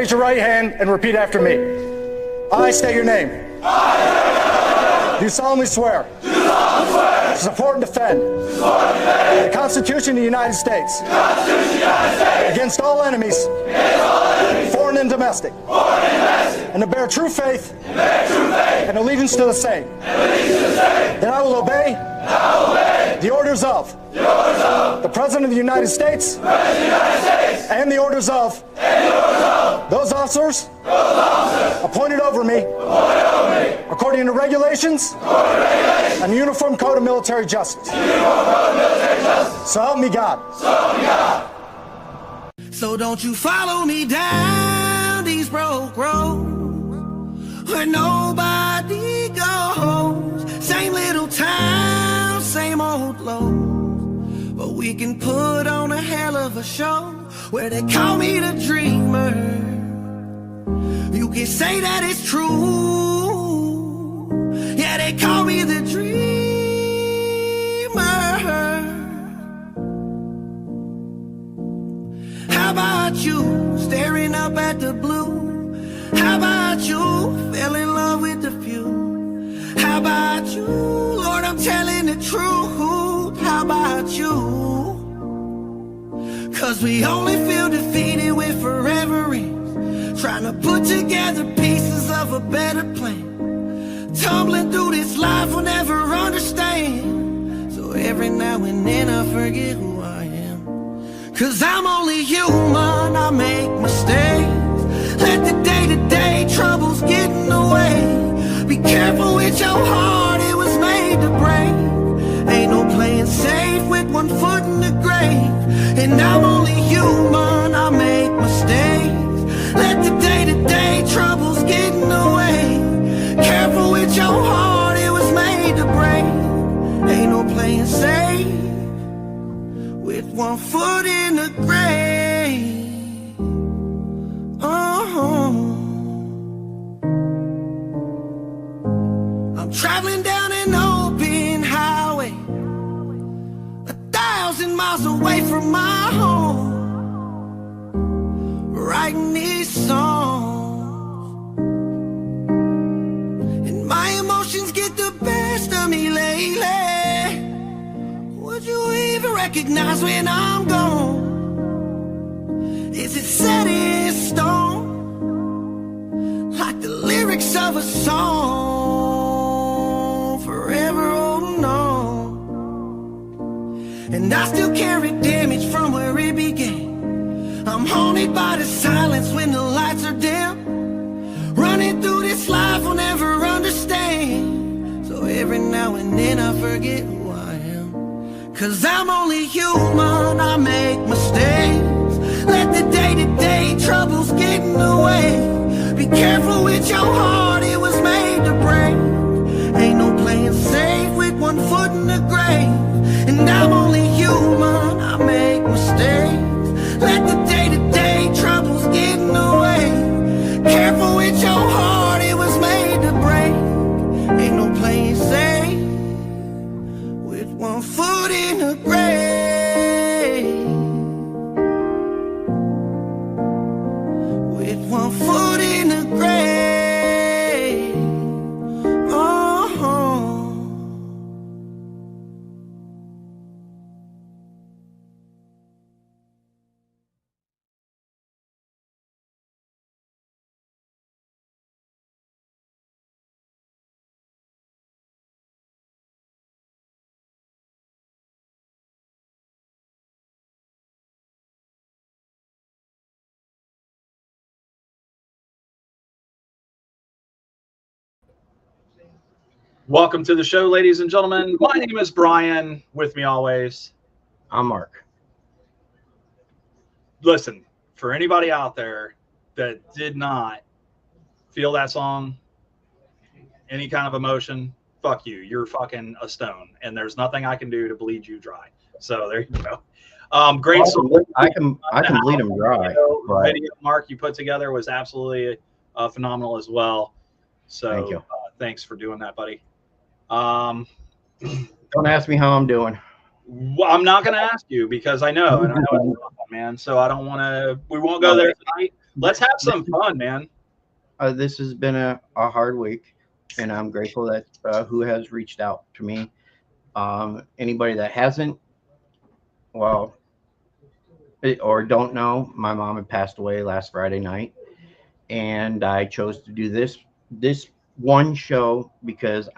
Raise your right hand and repeat after me. I state your name. Do solemnly swear to support and defend the Constitution of the United States against all enemies, foreign and domestic, and to bear true faith and allegiance to the same. That I will obey the orders of the President of the United States and the orders of those officers appointed over me according to regulations and the Uniform Code of Military Justice. So help me God. So don't you follow me down these broke roads where nobody goes. Same little town, same old load, but we can put on a hell of a show where they call me the dreamer. You can say that it's true. Yeah, they call me the dreamer. How about you staring up at the blue? How about you fell in love with the few? How about you, Lord, I'm telling the truth. How about you? Cause we only feel defeated with forever ends, trying to put together pieces of a better plan. Tumbling through this life we'll never understand. So every now and then I forget who I am. Cause I'm only human, I make mistakes. Let the day-to-day troubles get in the way. Be careful with your heart, it was made to break. Ain't no playing safe with one foot in the grave. And I'm only human, I make mistakes. Let the day-to-day troubles get in the way. Careful with your heart, it was made to break. Ain't no playing safe with one foot in the grave. I'm traveling down an open highway, 1,000 miles away from my home, writing these songs, and my emotions get the best of me lately. Would you even recognize when I'm gone? Is it set in stone, like the lyrics of a song, forever holding on? And I still carry damage from where it began. I'm haunted by the silence when the lights are dim. Running through this life I'll never understand. So every now and then I forget who I am. Cause I'm only human, I make mistakes. Let the day-to-day troubles get in the way. Be careful with your heart, it was made to break. Ain't no playing safe with one foot in the grave. And I'm only human, I make mistakes. Let the day-to-day troubles get in the way. Careful with your heart, it was made to break. Ain't no playing safe with one foot in the grave. With one foot in the grave. Welcome to the show, ladies and gentlemen. My name is Brian. With me always, I'm Mark. Listen, for anybody out there that did not feel that song, any kind of emotion, fuck you. You're fucking a stone, and there's nothing I can do to bleed you dry. So there you go. Great song. I can bleed them dry. Video, Mark, you put together was absolutely phenomenal as well. So thank you. Thanks for doing that, buddy. Don't ask me how I'm doing. Well, I'm not going to ask you because I know, and I know it's wrong, man. So I don't want to. We won't go there tonight. let's have some fun, man. This has been a hard week, and I'm grateful that who has reached out to me. Anybody that hasn't, well, or don't know, my mom had passed away last Friday night, and I chose to do this one show because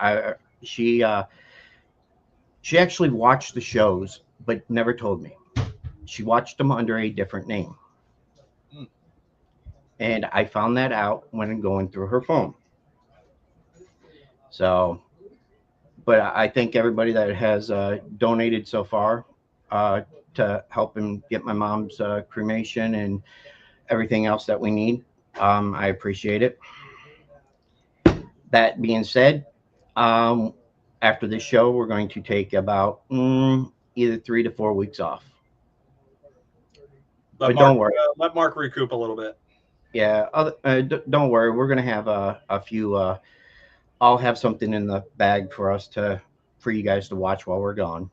she actually watched the shows but never told me. She watched them under a different name. And I found that out when going through her phone. So, but I thank everybody that has donated so far to help him get my mom's cremation and everything else that we need. I appreciate it. That being said, after this show, we're going to take about either 3 to 4 weeks off. But don't worry. Let Mark recoup a little bit. Yeah, don't worry. We're going to have a few. I'll have something in the bag for you guys to watch while we're gone.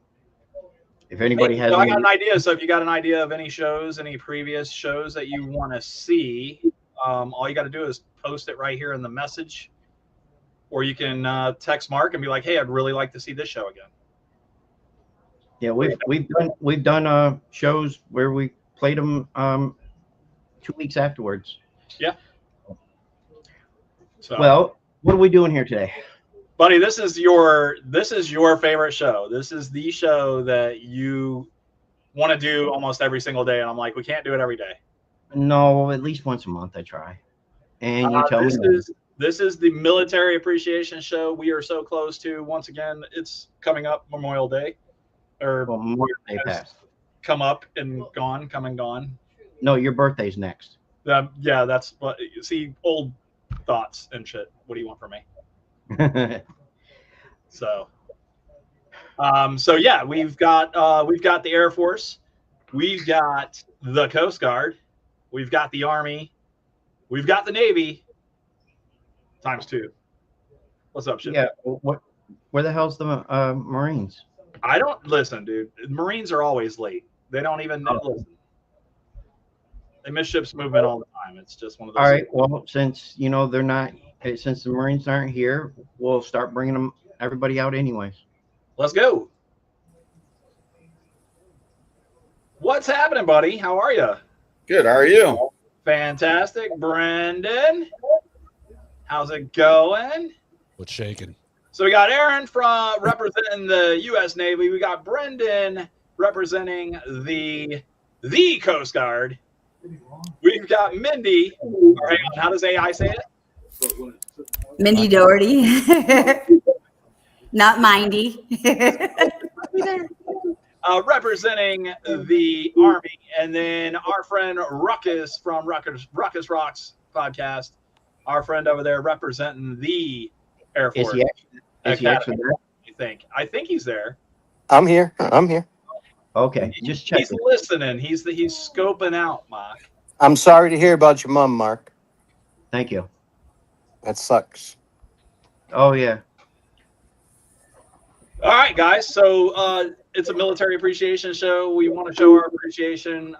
If anybody has, I got an idea. So if you got an idea of any shows, any previous shows that you want to see, all you got to do is post it right here in the message, or you can text Mark and be like, "Hey, I'd really like to see this show again." Yeah, we've done shows where we played them 2 weeks afterwards. Yeah. So, well, what are we doing here today, buddy? This is your favorite show. This is the show that you want to do almost every single day, and I'm like, we can't do it every day. No, at least once a month I try. And you tell me. This is the Military Appreciation Show. We are so close to, once again, it's coming up, Memorial Day, or Memorial Day passed. Come up and gone, come and gone. No, your birthday's next. Yeah, that's what. See, old thoughts and shit. What do you want from me? So yeah, we've got the Air Force, we've got the Coast Guard, we've got the Army, we've got the Navy ×2. What's up, shit? Yeah, where the hell's the Marines? I don't listen, dude. Marines are always late. They don't even listen. They miss ships movement all the time. It's just one of those. All right. Well, since they're not, since the Marines aren't here, we'll start bringing everybody out anyways. Let's go. What's happening, buddy? How are you? Good. How are you? Fantastic. Brendan, how's it going? What's shaking? So we got Aaron from representing the U.S. Navy. We got Brendan representing the Coast Guard. We've got Mindy. Or hang on, how does AI say it? Mindy Doherty. Not Mindy. Representing the Army. And then our friend Ruckus from Ruckus Rocks podcast. Our friend over there representing the Air Force. Is he actually there? I think he's there. I'm here. Okay, just check. He's listening. He's scoping out, Mark. I'm sorry to hear about your mom, Mark. Thank you. That sucks. Oh yeah. All right, guys. So it's a military appreciation show. We want to show our appreciation.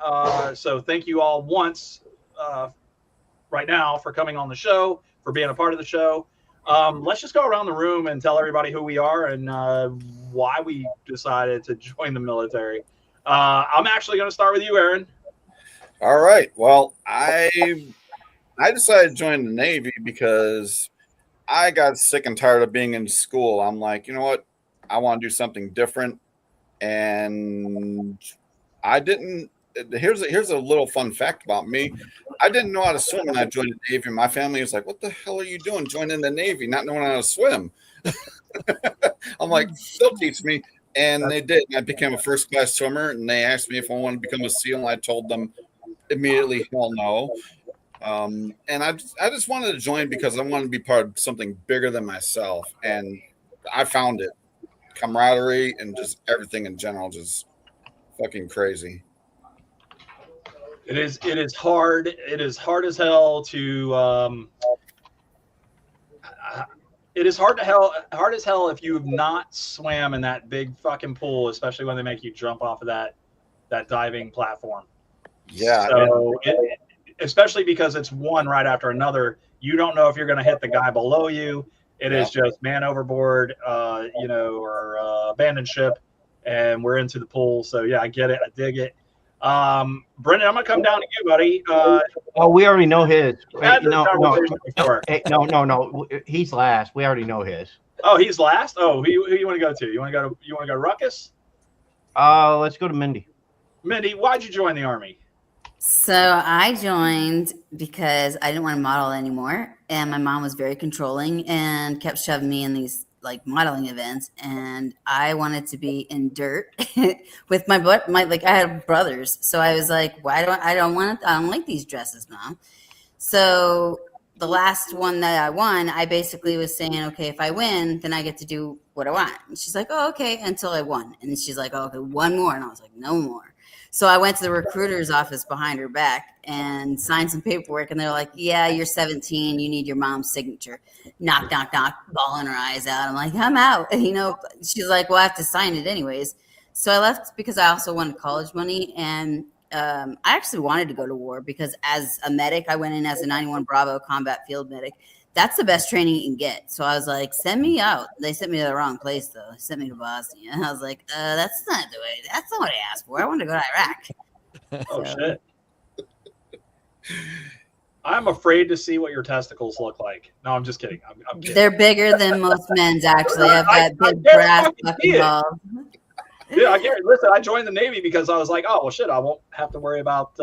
So thank you all once right now for coming on the show, for being a part of the show. Let's just go around the room and tell everybody who we are and why we decided to join the military. I'm actually going to start with you, Aaron. All right. Well, I decided to join the Navy because I got sick and tired of being in school. I'm like, you know what? I want to do something different. And I didn't. Here's a little fun fact about me. I didn't know how to swim when I joined the Navy. My family was like, what the hell are you doing joining the Navy, not knowing how to swim? I'm like, they'll teach me. And they did. I became a first-class swimmer, and they asked me if I wanted to become a SEAL, and I told them immediately, hell no. And I just wanted to join because I wanted to be part of something bigger than myself. And I found it. Camaraderie and just everything in general, just fucking crazy. It is hard. It is hard as hell to. It is hard as hell if you have not swam in that big fucking pool, especially when they make you jump off of that diving platform. Yeah. So especially because it's one right after another. You don't know if you're going to hit the guy below you. It is just man overboard, or abandoned ship, and we're into the pool. So yeah, I get it. I dig it. Brendan, I'm gonna come down to you, buddy. We already know his. Wait, no. Before. Hey, no. He's last. We already know his. Oh, he's last. Oh, who you want to go to? You want to go to Ruckus? Let's go to Mindy. Mindy, why'd you join the Army? So I joined because I didn't want to model anymore, and my mom was very controlling and kept shoving me in these like modeling events, and I wanted to be in dirt with my I had brothers, so I was like, I don't like these dresses, Mom. So the last one that I won, I basically was saying, okay, if I win, then I get to do what I want. And she's like, oh, okay, until I won. And she's like, oh, okay, one more. And I was like, no more. So I went to the recruiter's office behind her back and signed some paperwork. And they're like, yeah, you're 17. You need your mom's signature. Knock, knock, knock, bawling her eyes out. I'm like, I'm out. And, she's like, well, I have to sign it anyways. So I left because I also wanted college money. And I actually wanted to go to war because as a medic, I went in as a 91 Bravo combat field medic. That's the best training you can get. So I was like, send me out. They sent me to the wrong place, though. They sent me to Bosnia. And I was like, that's not what I asked for. I want to go to Iraq. Oh, shit. I'm afraid to see what your testicles look like. No, I'm just kidding. I'm kidding. They're bigger than most men's, actually. I've got big brass fucking balls. Yeah, listen, I joined the Navy because I was like, oh, well, shit, I won't have to worry about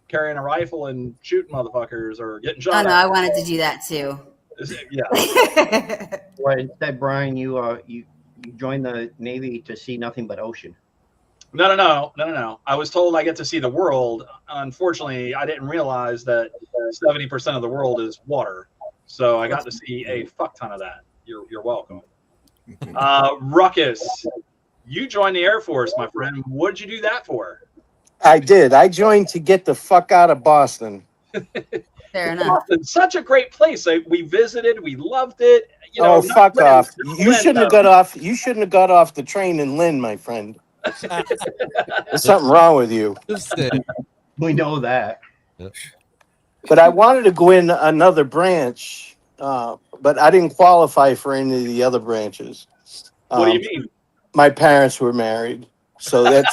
carrying a rifle and shooting motherfuckers or getting shot. Oh, no, I wanted to do that, too. Yeah. Well, instead, Brian, you joined the Navy to see nothing but ocean. No. I was told I get to see the world. Unfortunately, I didn't realize that 70% of the world is water. So I got to see a fuck ton of that. You're welcome. Ruckus, you joined the Air Force, my friend. What did you do that for? I did. I joined to get the fuck out of Boston. Fair enough. Boston's such a great place. We visited. We loved it. Fuck off! You shouldn't have got off. You shouldn't have got off the train in Lynn, my friend. There's something wrong with you. We know that. But I wanted to go in another branch, but I didn't qualify for any of the other branches. What do you mean? My parents were married, so that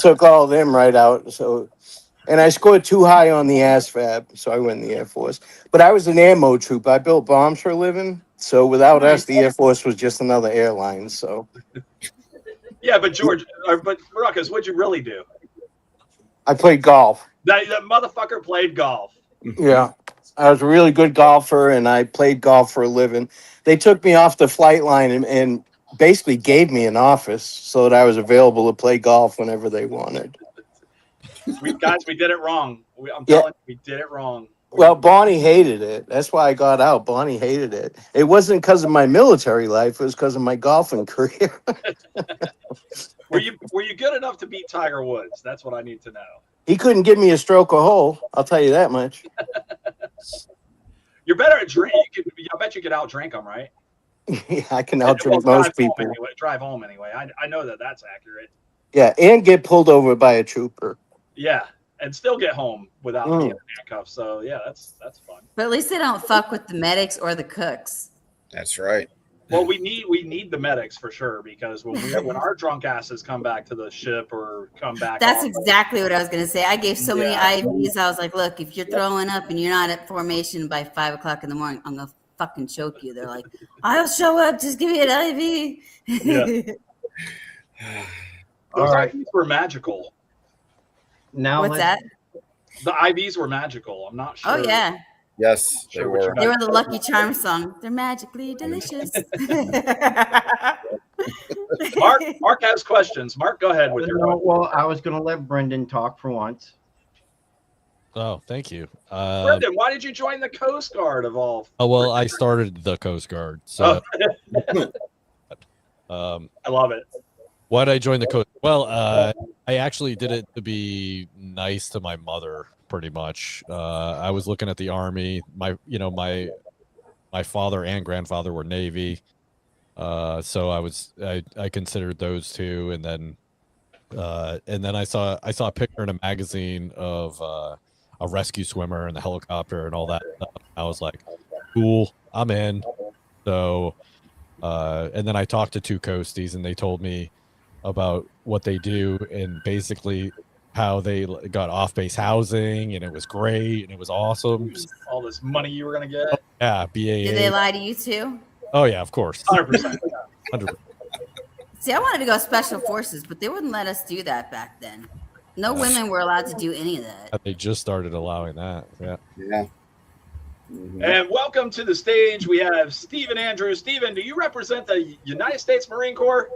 took all of them right out. So, and I scored too high on the ASVAB, so I went in the Air Force. But I was an ammo troop. I built bombs for a living. So without us, the Air Force was just another airline. So. Yeah, but Ruckus, what'd you really do? I played golf. That motherfucker played golf. Yeah. I was a really good golfer, and I played golf for a living. They took me off the flight line and basically gave me an office so that I was available to play golf whenever they wanted. We did it wrong. I'm telling you, we did it wrong. Well, Bonnie hated it. That's why I got out. Bonnie hated it. It wasn't because of my military life. It was because of my golfing career. Were you good enough to beat Tiger Woods? That's what I need to know. He couldn't give me a stroke a hole. I'll tell you that much. You're better at drink. I bet you could out-drink them, right? Yeah, I can out-drink most people. Drive home anyway. I know that's accurate. Yeah, and get pulled over by a trooper. Yeah, and still get home without being handcuffed. So yeah, that's fun. But at least they don't fuck with the medics or the cooks. That's right. Well, we need the medics for sure, because when our drunk asses come back to the ship or come back, that's exactly what I was gonna say. I gave so many IVs. I was like, look, if you're throwing up and you're not at formation by 5 o'clock in the morning, I'm gonna fucking choke you. They're like, I'll show up. Just give me an IV. Yeah. Those IVs were magical. Now what's that? The IVs were magical. I'm not sure. Oh yeah. Yes, they were. They were the Lucky Charms song. They're magically delicious. Mark has questions. Mark, go ahead with your question. Well, I was going to let Brendan talk for once. Oh, thank you. Brendan, why did you join the Coast Guard of all? Oh, well, I started the Coast Guard. So I love it. Why did I join the Coast? Well, I actually did it to be nice to my mother, pretty much. I was looking at the Army. My father and grandfather were Navy. So I considered those two, and then I saw a picture in a magazine of a rescue swimmer and the helicopter and all that stuff. I was like, cool, I'm in. So, and then I talked to 2 coasties and they told me about what they do and basically how they got off-base housing, and it was great and it was awesome. All this money you were gonna get. Yeah, BAA. Did they lie to you too? Oh yeah, of course. 100%. 100%. See, I wanted to go special forces, but they wouldn't let us do that back then. No women were allowed to do any of that. They just started allowing that. Yeah. Yeah. And welcome to the stage. We have Stephen Andrews. Stephen, do you represent the United States Marine Corps?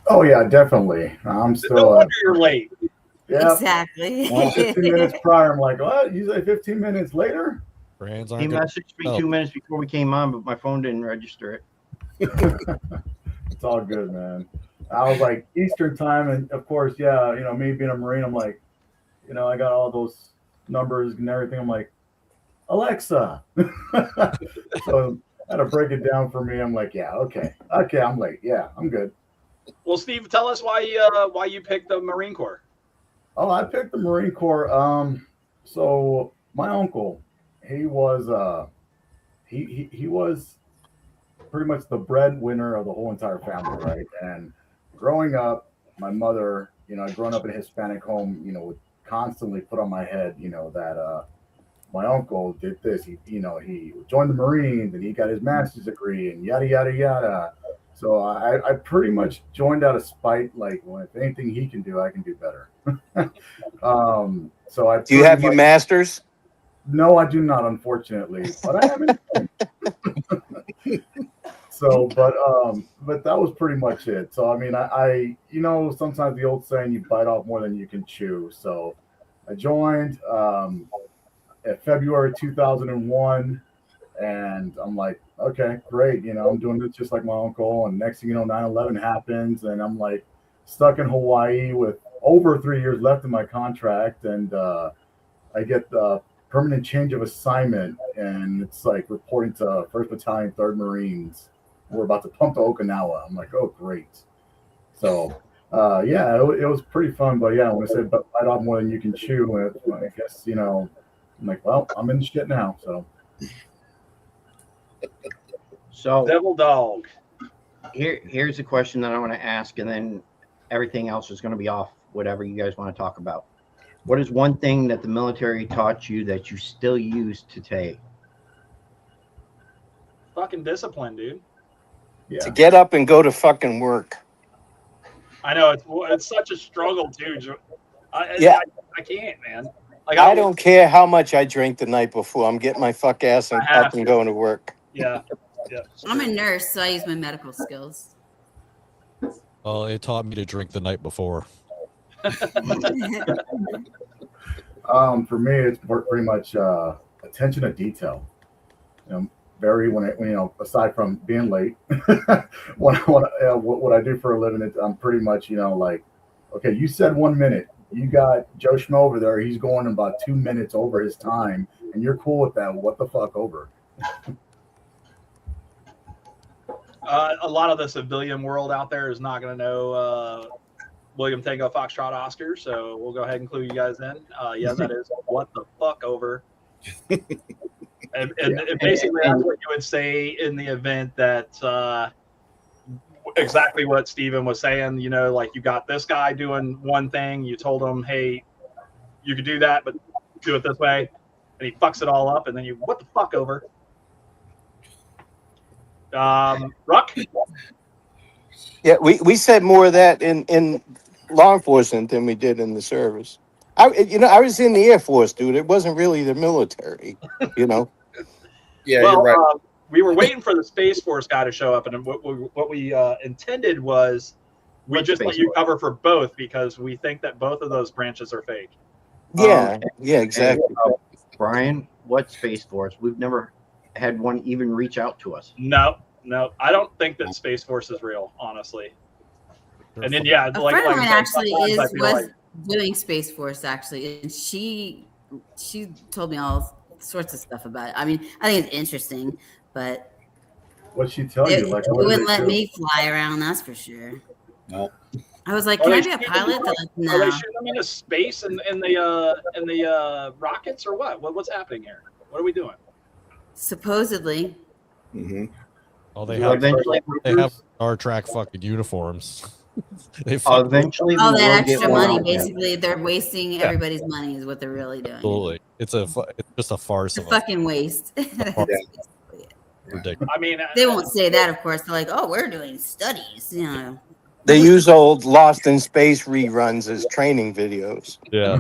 Oh yeah, definitely. I'm No still. wonder you're late. Yeah. Exactly. 15 minutes prior, I'm like, what? You say 15 minutes later? Brands He aren't good. messaged me 2 minutes before we came on, but my phone didn't register it. It's all good, man. I was like Eastern time, and of course, yeah, me being a Marine, I'm like, I got all those numbers and everything. I'm like, Alexa. So I had to break it down for me. I'm like, yeah, okay, I'm late. Yeah, I'm good. Well, Steve, tell us why you picked the Marine Corps. Oh, I picked the Marine Corps. So my uncle, he was he was pretty much the breadwinner of the whole entire family, right? And growing up, my mother, growing up in a Hispanic home, would constantly put on my head, that my uncle did this. He joined the Marines and he got his master's degree and yada yada yada. So I pretty much joined out of spite. Like, well, if anything he can do, I can do better. So I. Do you have your master's? No, I do not, unfortunately. But I have it. So, but that was pretty much it. So I mean, I sometimes the old saying, you bite off more than you can chew. So I joined at February 2001. And I'm like, okay, great. I'm doing this just like my uncle. And next thing you know, 9/11 happens. And I'm like stuck in Hawaii with over 3 years left in my contract. And I get the permanent change of assignment. And it's like reporting to 1st Battalion, 3rd Marines. We're about to pump to Okinawa. I'm like, oh, great. So, yeah, it was pretty fun. But yeah, when I said bite off more than you can chew, I guess, I'm like, well, I'm in the shit now. So Devil Dog. here's a question that I want to ask, and then everything else is going to be off whatever you guys want to talk about. What is one thing that the military taught you that you still use today? Fucking discipline, dude. Yeah. To get up and go to fucking work. I know it's such a struggle too. I can't, man. Like I don't care how much I drink the night before. I'm getting my fuck ass and up and going to work. Yeah. I'm a nurse, so I use my medical skills. Well, it taught me to drink the night before. For me, it's pretty much attention to detail. Aside from being late, what I do for a living, I'm pretty much, like, okay, you said 1 minute. You got Joe Schmo over there. He's going about 2 minutes over his time, and you're cool with that. What the fuck over? A lot of the civilian world out there is not going to know William Tango Foxtrot Oscar, so we'll go ahead and include you guys in. Yeah, that is what the fuck over. And basically, that's what you would say in the event that exactly what Steven was saying. Like you got this guy doing one thing, you told him, hey, you could do that, but do it this way, and he fucks it all up, and then what the fuck over. Ruck? Yeah, we said more of that in law enforcement than we did in the service. I was in the Air Force, dude. It wasn't really the military, Yeah, Well, you're right. We were waiting for the Space Force guy to show up, and what we intended was we just let you cover for both because we think that both of those branches are fake. Yeah, exactly. Brian, what Space Force? We've never had one even reach out to us. No, I don't think that Space Force is real, honestly. And then A friend of mine actually was doing Space Force actually, and she told me all sorts of stuff about it. I mean, I think it's interesting, but What'd she tell you? Like, it wouldn't let me fly around. That's for sure. No. I was like, Are can I they be a shooting pilot? They're like, Are they no. shooting them into space in the rockets or what? What's happening here? What are we doing? Supposedly. Mm-hmm. Oh, they You have like Star they have Troopers? Star Trek fucking uniforms. They fucking Eventually, All we that will get extra one money, out there. basically, they're wasting everybody's money is what they're really doing. absolutely. It's just a farce It's a of a fucking waste. That's farce. basically it. Ridiculous. I mean, They won't say that, of course. They're like, oh, we're doing studies, you know. They use old Lost in Space reruns as training videos. Yeah.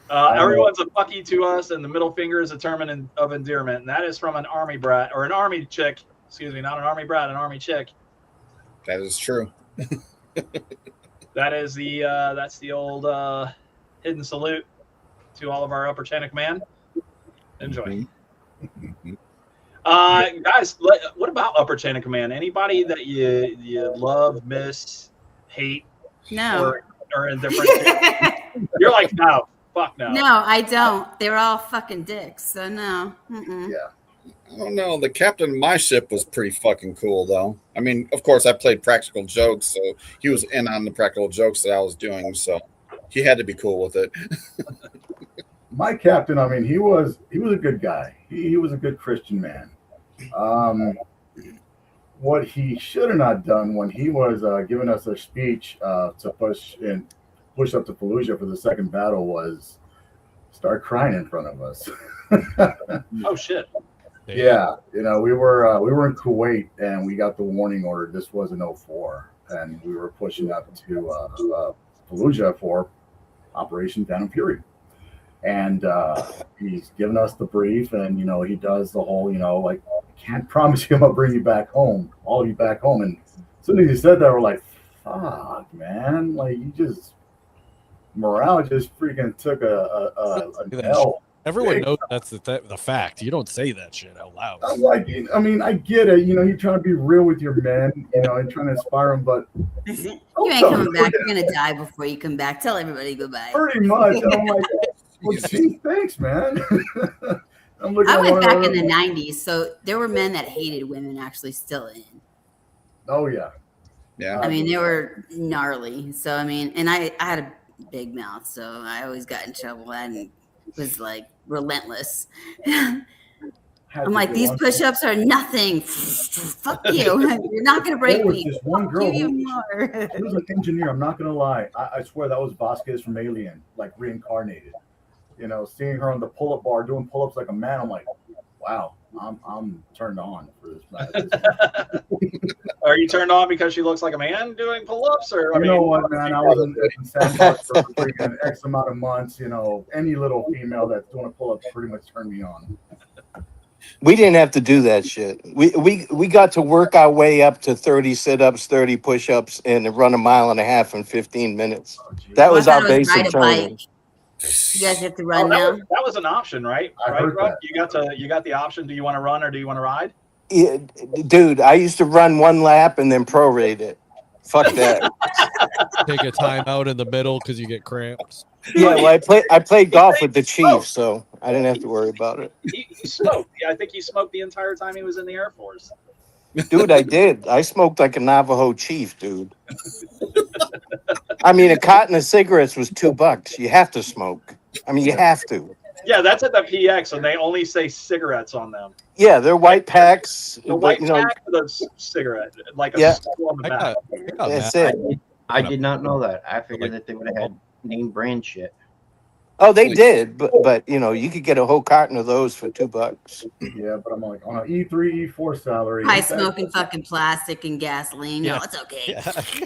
Everyone's a fucky to us, and the middle finger is a term of endearment, and that is from an army brat or an army chick. Excuse me, not an army brat, an army chick. That is true. That is that's the old hidden salute to all of our upper chain of command. Enjoy. Guys, what about upper chain of command? Anybody that you love, miss, hate, No. or indifferent to? You're like, no, fuck no. No, I don't. They're all fucking dicks, so no. Mm-mm. Yeah. I don't know. The captain of my ship was pretty fucking cool, though. I mean, of course, I played practical jokes, so he was in on the practical jokes that I was doing, so he had to be cool with it. My captain, I mean, he was a good guy. He was a good Christian man. What he should have not done when he was giving us a speech to push up to Fallujah for the second battle was start crying in front of us. Oh shit. Yeah, you know, we were in Kuwait and we got the warning order. This was in 2004, and we were pushing up to Fallujah for Operation Phantom Fury. And he's given us the brief, and you know, he does the whole, you know, like, I can't promise you I'm gonna bring you back home, all of you back home. And as soon as he said that, we're like, fuck, man, like you just morale just freaking took an L. Everyone knows that's the fact. You don't say that shit out loud. I'm like, I mean, I get it. You know, you're trying to be real with your men, you know, and trying to inspire them, but You ain't coming back. You're gonna die before you come back. Tell everybody goodbye. pretty much. And I'm like, well, gee, thanks, man. I'm looking I at went one back another in the like, 90s, so there were men that hated women actually still in. oh yeah. Yeah. I mean, they were gnarly. So I mean, and I had a big mouth, so I always got in trouble and was like relentless. Had I'm to like, go these on. push-ups are nothing. Fuck you. You're not gonna break There was me. this one Fuck girl you who- even more. He was an engineer. I'm not gonna lie. I swear that was Vasquez from Alien, like reincarnated. You know, seeing her on the pull-up bar doing pull-ups like a man, I'm like, wow, I'm turned on for this man. Are you turned on because she looks like a man doing pull-ups, or I You mean, know what, man? I was in Sandbox for freaking X amount of months. You know, any little female that's doing a pull-up pretty much turned me on. We didn't have to do that shit. We got to work our way up to 30 sit-ups, 30 push-ups, and run a mile and a half in 15 minutes. Oh, geez. That Well, I was thought our it was ride basic a bike. training. You guys have to Oh, run now. that was an option, right? I Right, heard Rob? that. You got the option. Do you want to run or do you want to ride? Yeah, dude, I used to run one lap and then prorate it. Fuck that. Take a time out in the middle because you get cramps. Yeah, well, I played golf with the Chiefs, so I didn't have to worry about it. He smoked. Yeah, I think he smoked the entire time he was in the Air Force. Dude, I did. I smoked like a Navajo chief, dude. I mean, a carton of cigarettes was $2. You have to smoke. I mean, you have to. Yeah, that's at the PX, and they only say cigarettes on them. Yeah, they're white packs. The white but, you know, pack with a cigarette, like a Yeah. skull on the I back. got that's mad. it. I did not know that. I figured that they would have had name brand shit. Oh, they did, but you know, you could get a whole carton of those for $2. Yeah, but I'm like on an E3, E4 salary. High smoking fucking plastic and gasoline. No, Yeah. it's okay.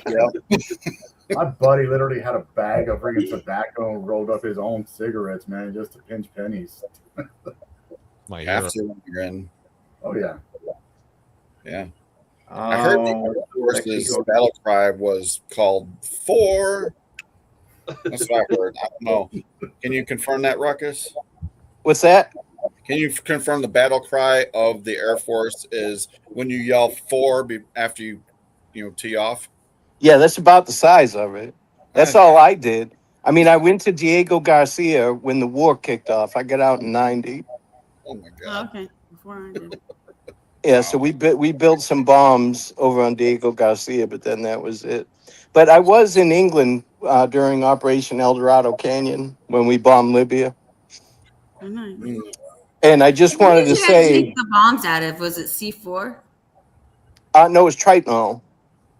Yeah. My buddy literally had a bag of freaking tobacco and rolled up his own cigarettes, man, just to pinch pennies. My hero. Have to when you're in. Oh yeah. Yeah. I heard the Air Force's battle cry was called "4." That's what I heard. I don't know. Can you confirm that, Ruckus? What's that? Can you confirm the battle cry of the Air Force is when you yell 4 after you tee off? Yeah, that's about the size of it. That's all I did. I mean, I went to Diego Garcia when the war kicked off. I got out in 90. Oh my Oh, god! okay. Before I did. Yeah, so we built some bombs over on Diego Garcia, but then that was it. But I was in England during Operation El Dorado Canyon when we bombed Libya, Oh, nice. and I just What wanted did to you guys say, make the bombs out of? Was it C4? no, it's Tritonol,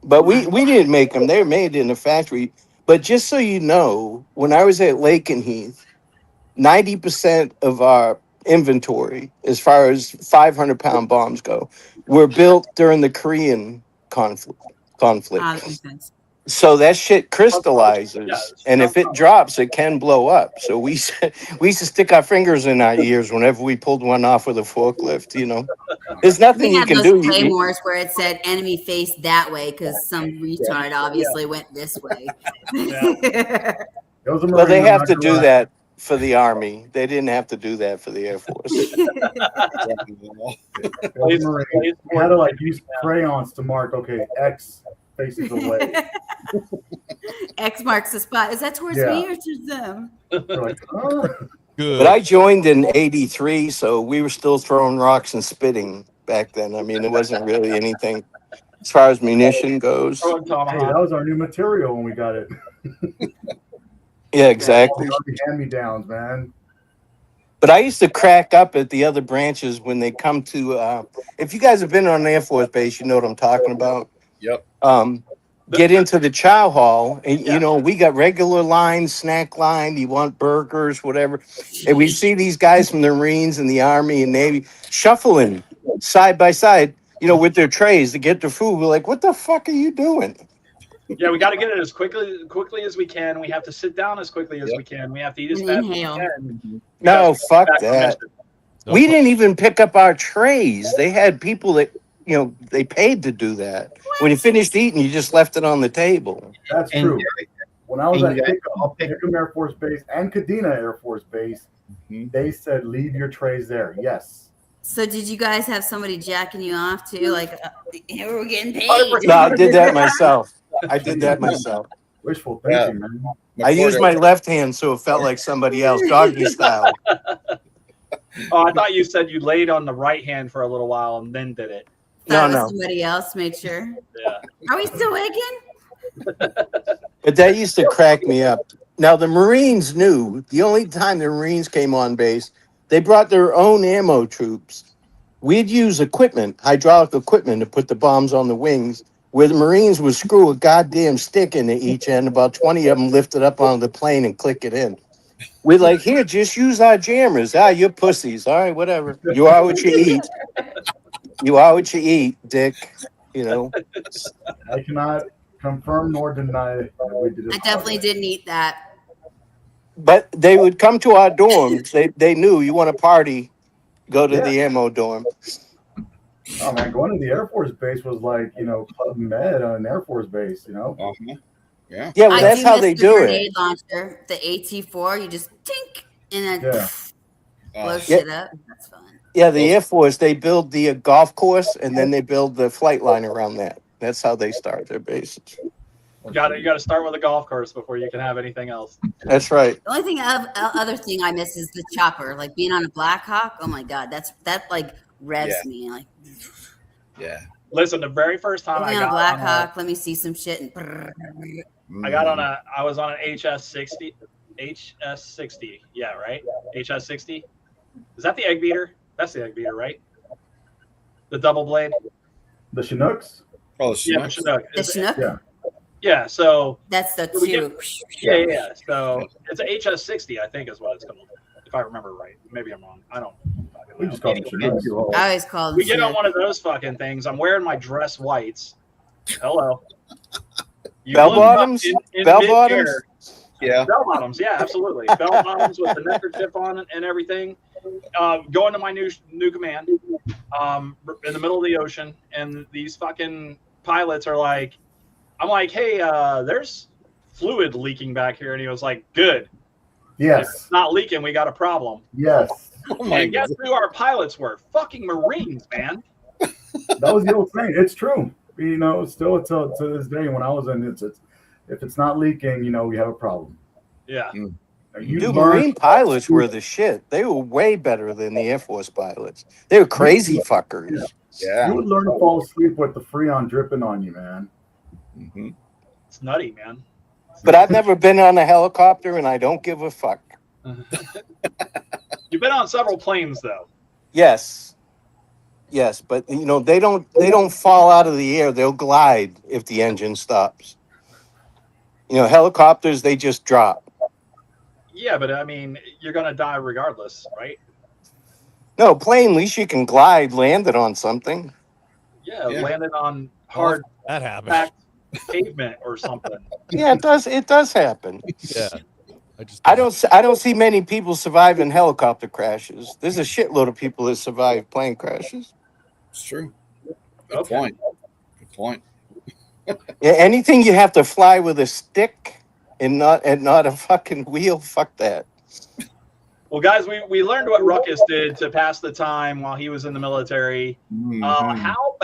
but we didn't make them; they were made in the factory. But just so you know, when I was at Lakenheath, 90% of our inventory, as far as 500-pound bombs go, were built during the Korean conflict. That makes sense. So that shit crystallizes, Yeah, and if it drops, it can blow up. So we used to stick our fingers in our ears whenever we pulled one off with a forklift. You know, there's nothing We you had can those do. claymores where it said enemy face that way because some retard obviously went this way. It was a Well, they Marine, I'm have not to gonna do lie. that for the Army. They didn't have to do that for the Air Force. It was a Marine. We had to like use crayons to mark. Okay, X faces away. X marks the spot. Is that towards Yeah. me or towards them? We're like, oh. Good. But I joined in '83, so we were still throwing rocks and spitting back then. I mean, it wasn't really anything as far as munition goes. Throwing Hey, tomahawk. that was our new material when we got it. Yeah, exactly. Hand-me-downs, man. But I used to crack up at the other branches when they come to. If you guys have been on an Air Force base, you know what I'm talking about. Yep. Get into the chow hall, and Yeah. you know we got regular line, snack line. You want burgers, whatever, and we see these guys from the Marines and the Army and Navy shuffling side by side, you know, with their trays to get their food. We're like, what the fuck are you doing? Yeah, we got to get it as quickly as we can. We have to sit down as quickly as we can. We have to eat as And fast as we inhale. can. No, fuck Back to that. mission. We didn't even pick up our trays. They had people that, you know, they paid to do that. When you finished eating, you just left it on the table. That's And- true. When I was and at you Hickam Air Force Base and Kadena Air Force Base, they said leave your trays there. Yes. So did you guys have somebody jacking you off too? Like, we're getting paid. No, I did that myself. I did that myself. Wishful Yeah. thinking, man. I used my left hand so it felt like somebody else, doggy style. Oh, I thought you said you laid on the right hand for a little while and then did it. Thought No, it was no. somebody else made sure. Yeah. Are we still waking? But that used to crack me up. Now, the Marines knew the only time the Marines came on base, they brought their own ammo troops. We'd use equipment, hydraulic equipment, to put the bombs on the wings, where the Marines would screw a goddamn stick into each end, about 20 of them lifted up on the plane and click it in. We're like, here, just use our jammers. You're pussies. All right, whatever. You are what you eat. You are what you eat, dick. You know. I cannot confirm nor deny that we did it. I definitely didn't eat that. But they would come to our dorms. They knew you want to party, go to the ammo dorm. Oh man, going to the Air Force Base was like, you know, Club Med on an Air Force Base, you know? Yeah. Yeah, well, I that's do how miss they the do grenade it. launcher, the AT4. You just tink and then Yeah. blow shit up. That's fun. Yeah, the Air Force, they build the golf course and then they build the flight line around that. That's how they start their bases. You got to start with a golf course before you can have anything else. That's right. The only thing, other thing I miss is the chopper. Like being on a Black Hawk. Oh my god, that like revs me. Like Yeah. Listen, the very first time put I me on a got Black on Hawk. Let me see some shit. And I was on an HS60. HS60. Yeah, right? HS60. Is that the egg beater? That's the egg beater, right? The double blade? The Chinooks? Oh, Yeah, the Chinook. the Chinook. Yeah. Yeah, so That's the We two. yeah. So it's a HS60, I think is what it's called. If I remember right. Maybe I'm wrong. I don't fucking We know. just call them Chinooks. I always call them We get on Chinook. one of those fucking things. I'm wearing my dress whites. Hello. You Bell look up bottoms? in Bell mid-air. bottoms? Yeah. Bell bottoms, yeah, absolutely. Bell bottoms with the neckerchief on it and everything. Going to my new command in the middle of the ocean, and these fucking pilots are like, I'm like, hey, there's fluid leaking back here. And he was like, good. If Yes. it's not leaking, we got a problem. Yes. Oh my And guess who our pilots were? Fucking Marines, man. That was the old saying. It's true. You know, still to this day when I was in it's if it's not leaking, you know, we have a problem. Yeah. You Dude, learn- Marine pilots were the shit. They were way better than the Air Force pilots. They were crazy fuckers. Yeah. You would learn to fall asleep with the Freon dripping on you, man. Mm-hmm. It's nutty, man. But I've never been on a helicopter, and I don't give a fuck. You've been on several planes, though. Yes, but you know they don't fall out of the air. They'll glide if the engine stops. You know, helicopters, they just drop. Yeah, but I mean, you're gonna die regardless, right? No, plane, at least you can glide, land it on something. Yeah, Yeah. landed on hard That happened. packed pavement or something. Yeah, it does happen. Yeah. I don't see many people surviving helicopter crashes. There's a shitload of people that survive plane crashes. It's true. Good Okay. point. Good point. Yeah, anything you have to fly with a stick and not a fucking wheel, fuck that. Well, guys, we learned what Ruckus did to pass the time while he was in the military. Mhm. How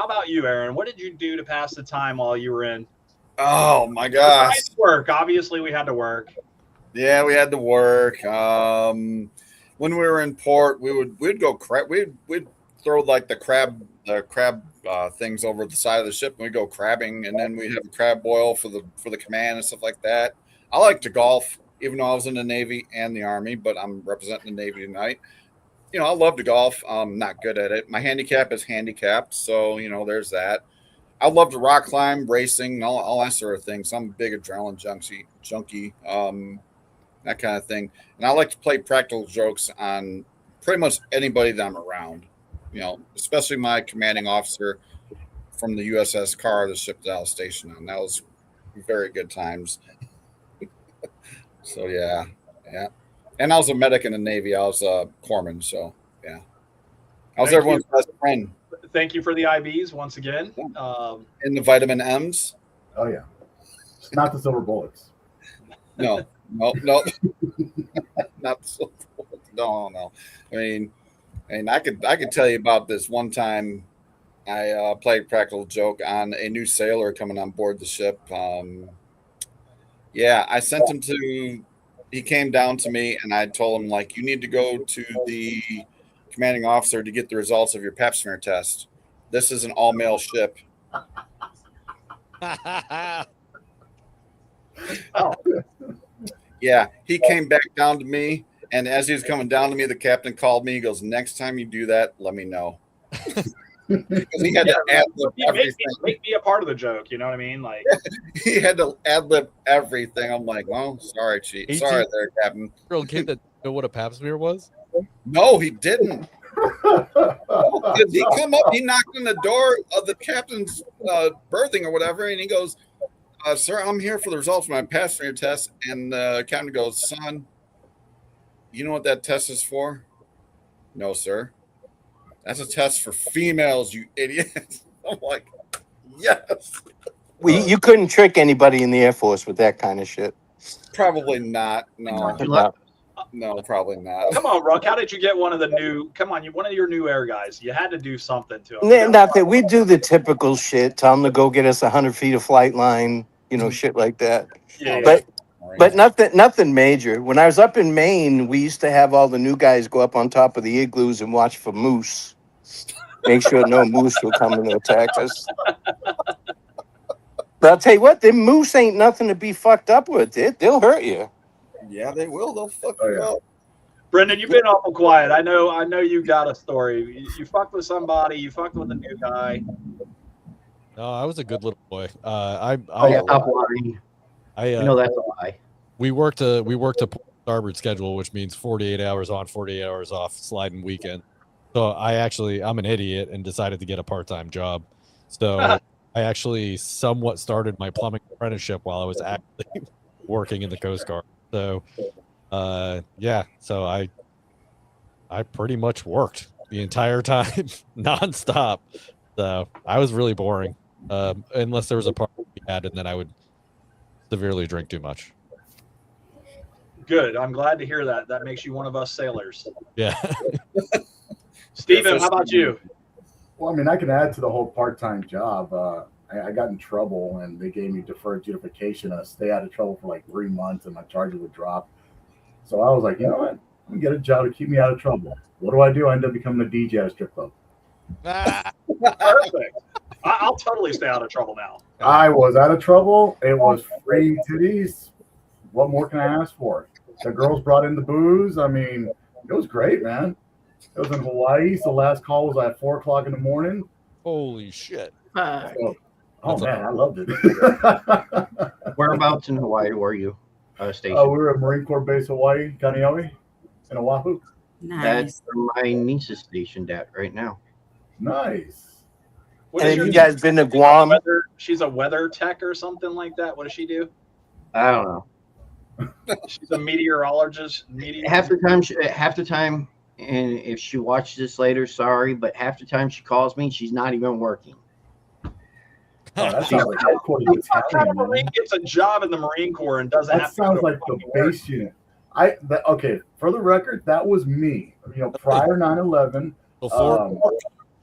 about you, Aaron? What did you do to pass the time while you were in? Oh my gosh. Besides work, obviously we had to work. Yeah, we had to work. When we were in port, we'd go crab. We'd throw like the crab things over the side of the ship, and we'd go crabbing, and then we'd have a crab boil for the command and stuff like that. I like to golf, even though I was in the Navy and the Army, but I'm representing the Navy tonight. You know, I love to golf. I'm not good at it. My handicap is handicapped, so you know, there's that. I love to rock climb, racing, all that sort of thing. So I'm a big adrenaline junkie, that kind of thing. And I like to play practical jokes on pretty much anybody that I'm around. You know, especially my commanding officer from the USS Carr, the ship that I was stationed on. That was very good times. So yeah. And I was a medic in the Navy. I was a corpsman, so yeah. I was Thank everyone's best friend. Thank you for the IVs once again. And the vitamin M's. Oh yeah, not the silver bullets. No, not the silver bullets. No. I mean, I could tell you about this one time. I played a practical joke on a new sailor coming on board the ship. Yeah, I sent him to. He came down to me, and I told him, like, you need to go to the commanding officer to get the results of your pap smear test. This is an all-male ship. Yeah, he came back down to me, and as he was coming down to me, the captain called me. He goes, next time you do that, let me know. Because he had to ad-lib everything. Make me a part of the joke, you know what I mean? Like He had to ad-lib everything. I'm like, well, sorry, Chief. 18 Sorry there, Captain. Year-old kid that know what a pap smear was? No, he didn't. Did he come up? He knocked on the door of the captain's berthing or whatever, and he goes, "Sir, I'm here for the results of my pap smear test." And the captain goes, "Son, you know what that test is for?" "No, sir." "That's a test for females, you idiot." I'm like, yes. Well, you couldn't trick anybody in the Air Force with that kind of shit. Probably not. No, No. probably not. come on, Ruck. How did you get one of your new air guys? You had to do something to him. Nothing. We do the typical shit. Tell them to go get us 100 feet of flight line, you know, shit like that. Yeah. But nothing major. When I was up in Maine, we used to have all the new guys go up on top of the igloos and watch for moose. Make sure no moose will come in to attack us. But I'll tell you what, them moose ain't nothing to be fucked up with. They'll hurt you. Yeah, they will. They'll fuck Oh, you yeah. up. Brendan, you've been awful quiet. I know you got a story. You fucked with somebody. You fucked with a new guy. No, I was a good little boy. Stop lying. I No, that's a lie. we worked a starboard schedule, which means 48 hours on, 48 hours off, sliding weekend. So I'm an idiot and decided to get a part-time job. So I actually somewhat started my plumbing apprenticeship while I was actually working in the Coast Guard. So so I pretty much worked the entire time nonstop. So I was really boring, unless there was a part we had, and then I would severely drink too much. Good. I'm glad to hear that. That makes you one of us sailors. Yeah. Steven, how about you? Well, I mean, I can add to the whole part-time job. I got in trouble, and they gave me deferred adjudication. I stay out of trouble for like 3 months, and my charges would drop. So I was like, you know what? I'm gonna get a job to keep me out of trouble. What do? I end up becoming a DJ at a strip club. Perfect. I'll totally stay out of trouble now. I was out of trouble. It was free titties. What more can I ask for? The girls brought in the booze. I mean, it was great, man. It was in Hawaii. So last call was at 4:00 in the morning. Holy shit. So, oh man, I loved it. Whereabouts in Hawaii were you stationed? We were at Marine Corps Base Hawaii, Kaneohe, in Oahu. Nice. That's where my niece is stationed at right now. Nice. What And is have you your- guys been to Guam? She's a weather tech or something like that. What does she do? I don't know. She's a meteorologist. Half the time, and if she watches this later, sorry, but half the time she calls me, she's not even working. Oh, that sounds like headquarters What kind of battalion, Marine man. gets a job in the Marine Corps and doesn't That have to sounds go like the fucking work? base unit. Okay, for the record, that was me. Prior 9/11, Before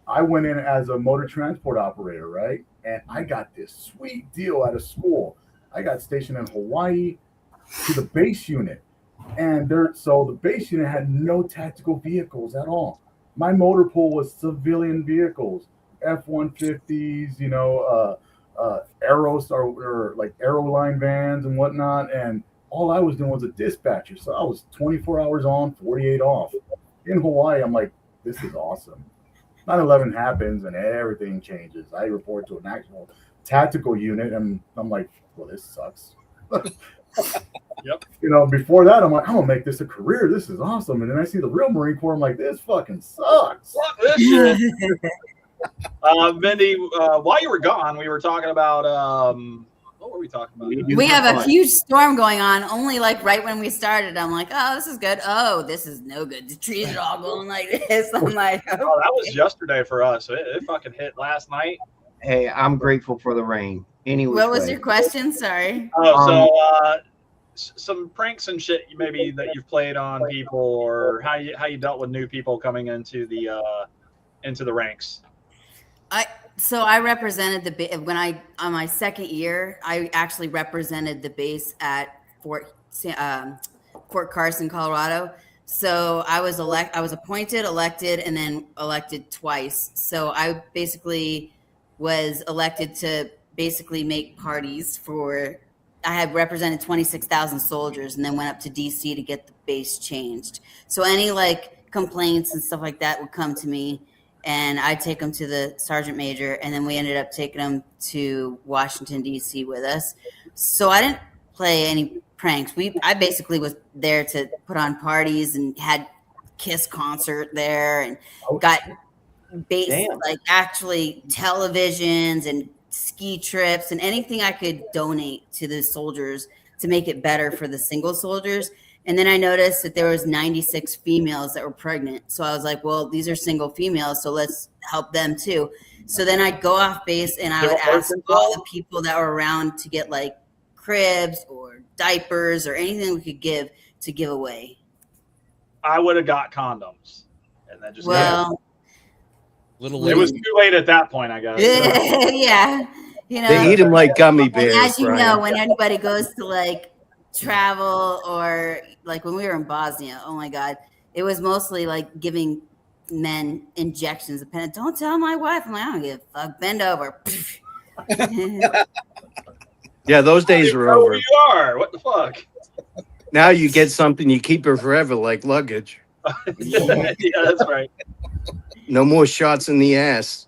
I went in as a motor transport operator, right? And I got this sweet deal out of school. I got stationed in Hawaii to the base unit. And so the base unit had no tactical vehicles at all. My motor pool was civilian vehicles, F-150s, Aeros or like Aeroline vans and whatnot. And all I was doing was a dispatcher. So I was 24 hours on, 48 off. In Hawaii, I'm like, this is awesome. 9/11 happens and everything changes. I report to an actual tactical unit and I'm like, well, this sucks. Yep. Before that, I'm like, I'm gonna make this a career. This is awesome. And then I see the real Marine Corps. I'm like, this fucking sucks. Fuck this shit. Mindy, while you were gone, we were talking about what were we talking about? We have a huge storm going on. Only like right when we started, I'm like, oh, this is good. Oh, this is no good. The trees are all going like this. I'm like, Oh, that was yesterday for us. It fucking hit last night. Hey, I'm grateful for the rain. Anyway, what was your question? Sorry. Oh, so some pranks and shit maybe that you've played on people, or how you dealt with new people coming into the ranks. So I represented on my second year, I actually represented the base at Fort Carson, Colorado. So I was appointed, elected, and then elected twice. So I basically was elected to basically make parties for. I had represented 26,000 soldiers, and then went up to DC to get the base changed. So any like complaints and stuff like that would come to me. And I'd take them to the sergeant major, and then we ended up taking them to Washington, D.C. with us. So I didn't play any pranks. I basically was there to put on parties and had Kiss concert there and got like actually televisions and ski trips and anything I could donate to the soldiers to make it better for the single soldiers. And then I noticed that there was 96 females that were pregnant. So I was like, well, these are single females, so let's help them too. So then I'd go off base and I would ask all the people that were around to get like cribs or diapers or anything we could give away. I would have got condoms. And then just it was too late at that point, I guess. Yeah. They eat them like gummy bears. And as you Brian. know, when anybody goes to like travel or like when we were in Bosnia, oh my God, it was mostly like giving men injections of pen. Don't tell my wife. I'm like, I don't give a fuck. Bend over. Yeah, those days are Where over. you are? What the fuck? Now you get something, you keep it forever, like luggage. Yeah, that's right. No more shots in the ass.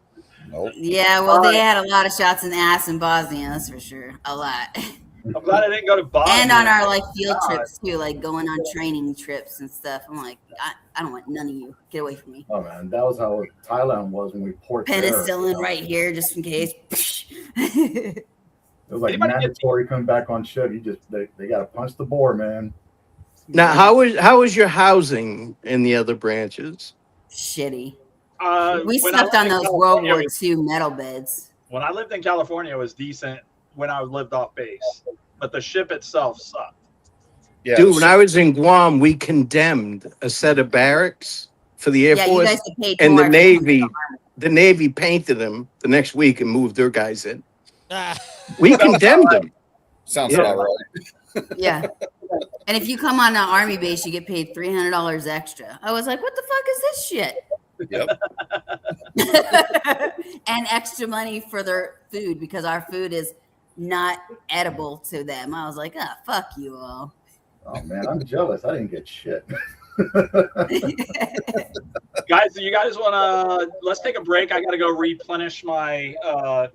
Nope. Yeah, well, they had a lot of shots in the ass in Bosnia, that's for sure. A lot. I'm glad I didn't go to Bosnia. And on our like field trips too, like going on training trips and stuff. I'm like, I don't want none of you. Get away from me. Oh man, that was how Thailand was when we poured Penicillin right here, just in case. It was like mandatory coming back on ship. They got to punch the boar, man. Now, how was your housing in the other branches? Shitty. when We I slept lived on in those World California, War II metal beds. When I lived in California, it was decent when I lived off base, but the ship itself sucked. Yeah, Dude, when I was in Guam, we condemned a set of barracks for the Air Yeah, you Force, guys get paid and more the for Navy. The Navy painted them the next week and moved their guys in. We condemned them. sounds Yeah. about right. Yeah. And if you come on an army base, you get paid $300 extra. I was like, what the fuck is this shit? Yep. and extra money for their food because our food is not edible to them. I was like, oh, fuck you all. Oh man, I'm jealous. I didn't get shit. Guys, do you guys want to, let's take a break. I got to go replenish my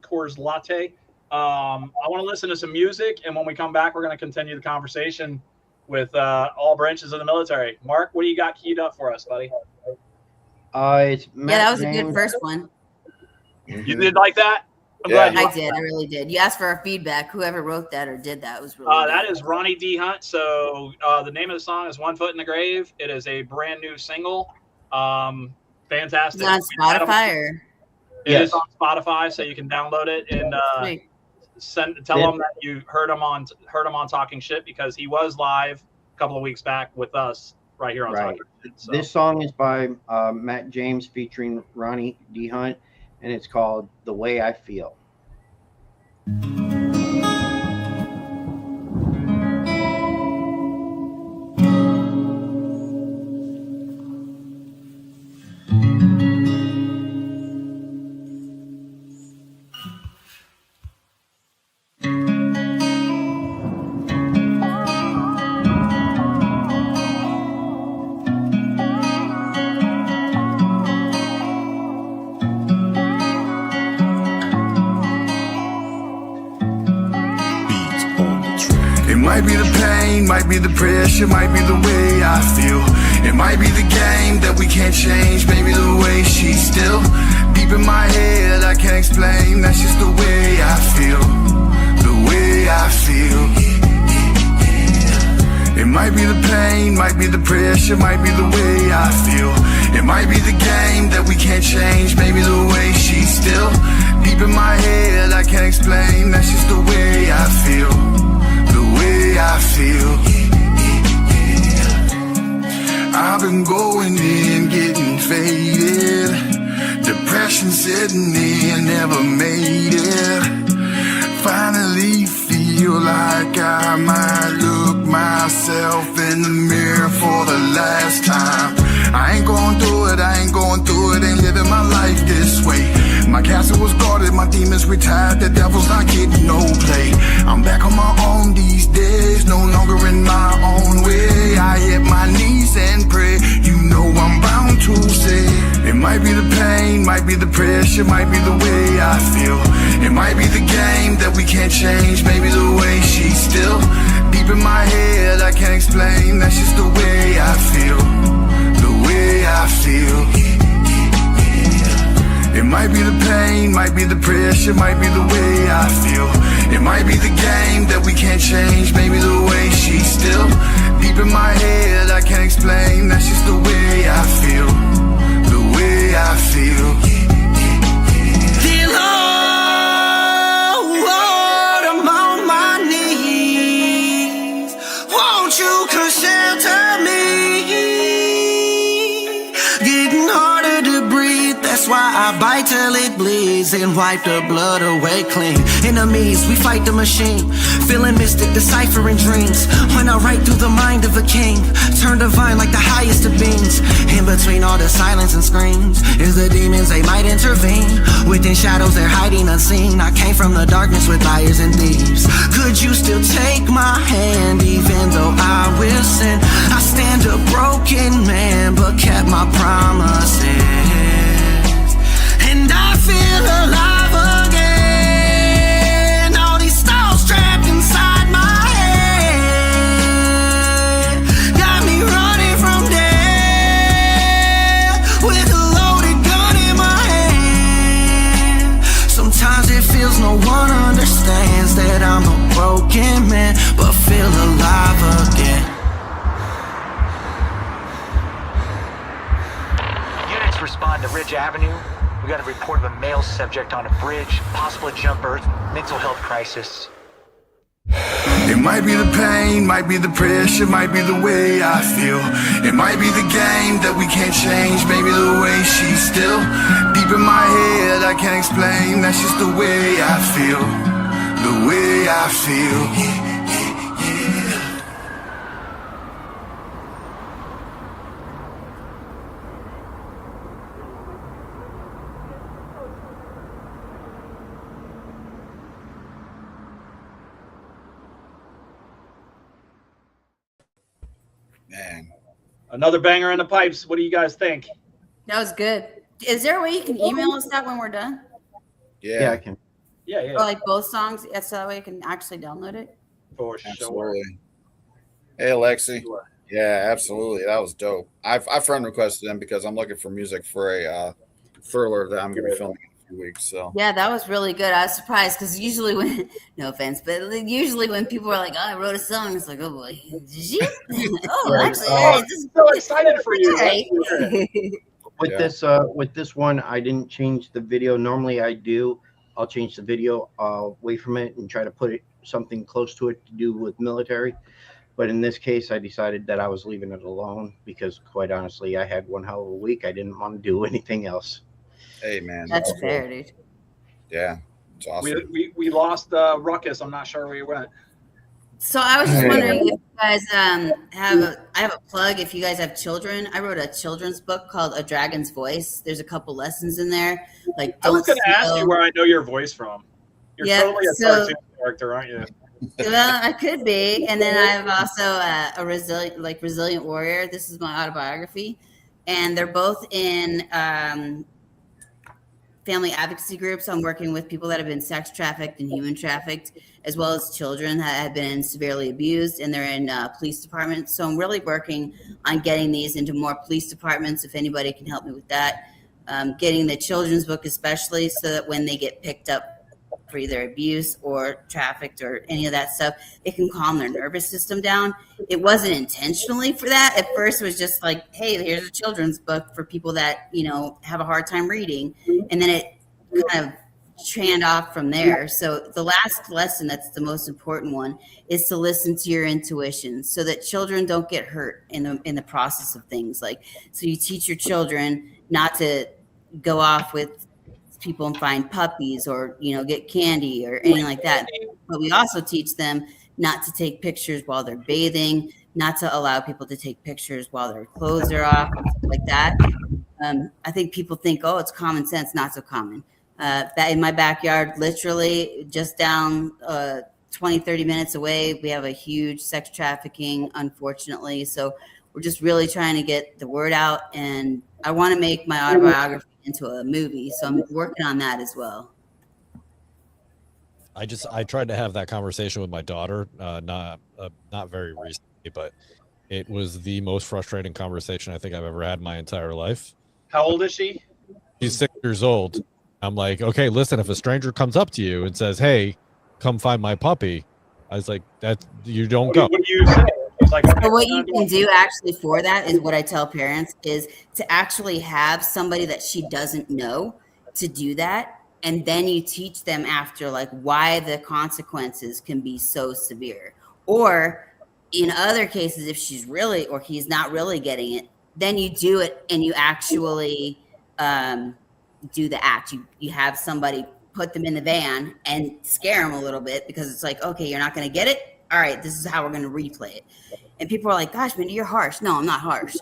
Coors Latte. I want to listen to some music, and when we come back, we're going to continue the conversation with all branches of the military. Mark, what do you got keyed up for us, buddy? It's Matt That was James. a good first one. You did like that? I'm Yeah. glad you I liked did. that. I really did. You asked for our feedback. Whoever wrote that or did that was really That is Ronnie D. Hunt. So the name of the song is 1 Foot in the Grave. It is a brand new single. Fantastic. Is it on Spotify or? It is on Spotify, so you can download it and tell him that you heard him on Talking Shttt, because he was live a couple of weeks back with us right here on Talking Shttt. So. This song is by Matt James featuring Ronnie D. Hunt, and it's called "The Way I Feel." It might be the pain, might be the pressure, might be the way I feel. It might be the game that we can't change, maybe the way she's still deep in my head, I can't explain. That's just the way I feel, the way I feel. It might be the pain, might be the pressure, might be the way I feel. It might be the game that we can't change, maybe the way she's still deep in my head, I can't explain. That's just the way I feel, the way I feel. I've been going in, getting faded. Depression setting in, never made it. Finally feel like I might look myself in the mirror for the last time. I ain't going through it, I ain't going through it, ain't living my life this way. My castle was guarded, my demons retired, the devil's not getting no play. I'm back on my own these days, no longer in my own way. I hit my knees and pray, you know I'm bound to say. It might be the pain, might be the pressure, might be the way I feel. It might be the game that we can't change, maybe the way she's still deep in my head, I can't explain. That's just the way I feel, the way I feel. It might be the pain, might be the pressure, might be the way I feel. It might be the game that we can't change, maybe the way she's still deep in my head, I can't explain. That's just the way I feel, the way I feel. Dear Lord, I'm on my knees. Won't you come shelter me? Getting harder to breathe, that's why I bite till it bleeds and wipe the blood away clean. Enemies, we fight the machine, feeling mystic, deciphering dreams. When I write through the mind of a king, turn divine like the highest of beings. In between all the silence and screams is the demons, they might intervene. Within shadows, they're hiding unseen. I came from the darkness with liars and thieves. Could you still take my hand even though I will sin? I stand a broken man but kept my promises. And I feel alive again. All these thoughts trapped inside my head got me running from death with a loaded gun in my hand. Sometimes it feels no one understands that I'm a broken man, but feel alive again. Units respond to Ridge Avenue. We got a report of a male subject on a bridge, possible jump earth, mental health crisis. It might be the pain, might be the pressure, might be the way I feel. It might be the game that we can't change, maybe the way she's still deep in my head, I can't explain. That's just the way I feel, the way I feel. Man. Another banger in the pipes. What do you guys think? That was good. Is there a way you can email us that when we're done? Yeah, I can. Yeah, yeah. Or like both songs? So that way I can actually download it? For sure. Absolutely. Hey, Alexi. Yeah, absolutely. That was dope. I friend requested him because I'm looking for music for a thriller that I'm going to be filming in a few weeks. So Yeah, that was really good. I was surprised because usually when, no offense, but usually when people are like, "Oh, I wrote a song," it's like, "Oh boy, did you?" Oh, actually, I'm so excited for you. With this one, I didn't change the video. Normally, I do. I'll change the video away from it and try to put it something close to it to do with military. But in this case, I decided that I was leaving it alone because, quite honestly, I had one hell of a week. I didn't want to do anything else. Hey, man. That's fair, dude. Yeah, it's awesome. We lost Ruckus. I'm not sure where he went. So I was just wondering if you guys I have a plug. If you guys have children, I wrote a children's book called A Dragon's Voice. There's a couple lessons in there. Like, I was going to ask you where I know your voice from. You're totally a cartoon character, aren't you? Well, I could be. And then I have also a resilient warrior. This is my autobiography, and they're both in family advocacy groups. I'm working with people that have been sex trafficked and human trafficked, as well as children that have been severely abused, and they're in police departments. So I'm really working on getting these into more police departments. If anybody can help me with that, getting the children's book especially, so that when they get picked up for either abuse or trafficked or any of that stuff, it can calm their nervous system down. It wasn't intentionally for that. At first, it was just like, hey, here's a children's book for people that, have a hard time reading. And then it kind of trend off from there. So the last lesson, that's the most important one, is to listen to your intuition so that children don't get hurt in the process of things. Like, so you teach your children not to go off with people and find puppies or get candy or anything like that, but we also teach them not to take pictures while they're bathing, not to allow people to take pictures while their clothes are off, like that. I think people think, oh, it's common sense. Not so common. That in my backyard, literally just down 20-30 minutes away, we have a huge sex trafficking, unfortunately. So we're just really trying to get the word out, and I want to make my autobiography into a movie, so I'm working on that as well. I tried to have that conversation with my daughter, not very recently, but it was the most frustrating conversation I think I've ever had in my entire life. How old is she? She's 6 years old. I'm like, okay, listen, if a stranger comes up to you and says, "Hey, come find my puppy," I was like, "That you don't go." What do you say? It's like, so what you can do actually for that is what I tell parents is to actually have somebody that she doesn't know to do that. And then you teach them after, like, why the consequences can be so severe. Or in other cases, if she's really, or he's not really getting it, then you do it and you actually do the act. You have somebody put them in the van and scare them a little bit, because it's like, okay, you're not going to get it. All right, this is how we're going to replay it. And people are like, gosh, Mindy, you're harsh. No, I'm not harsh.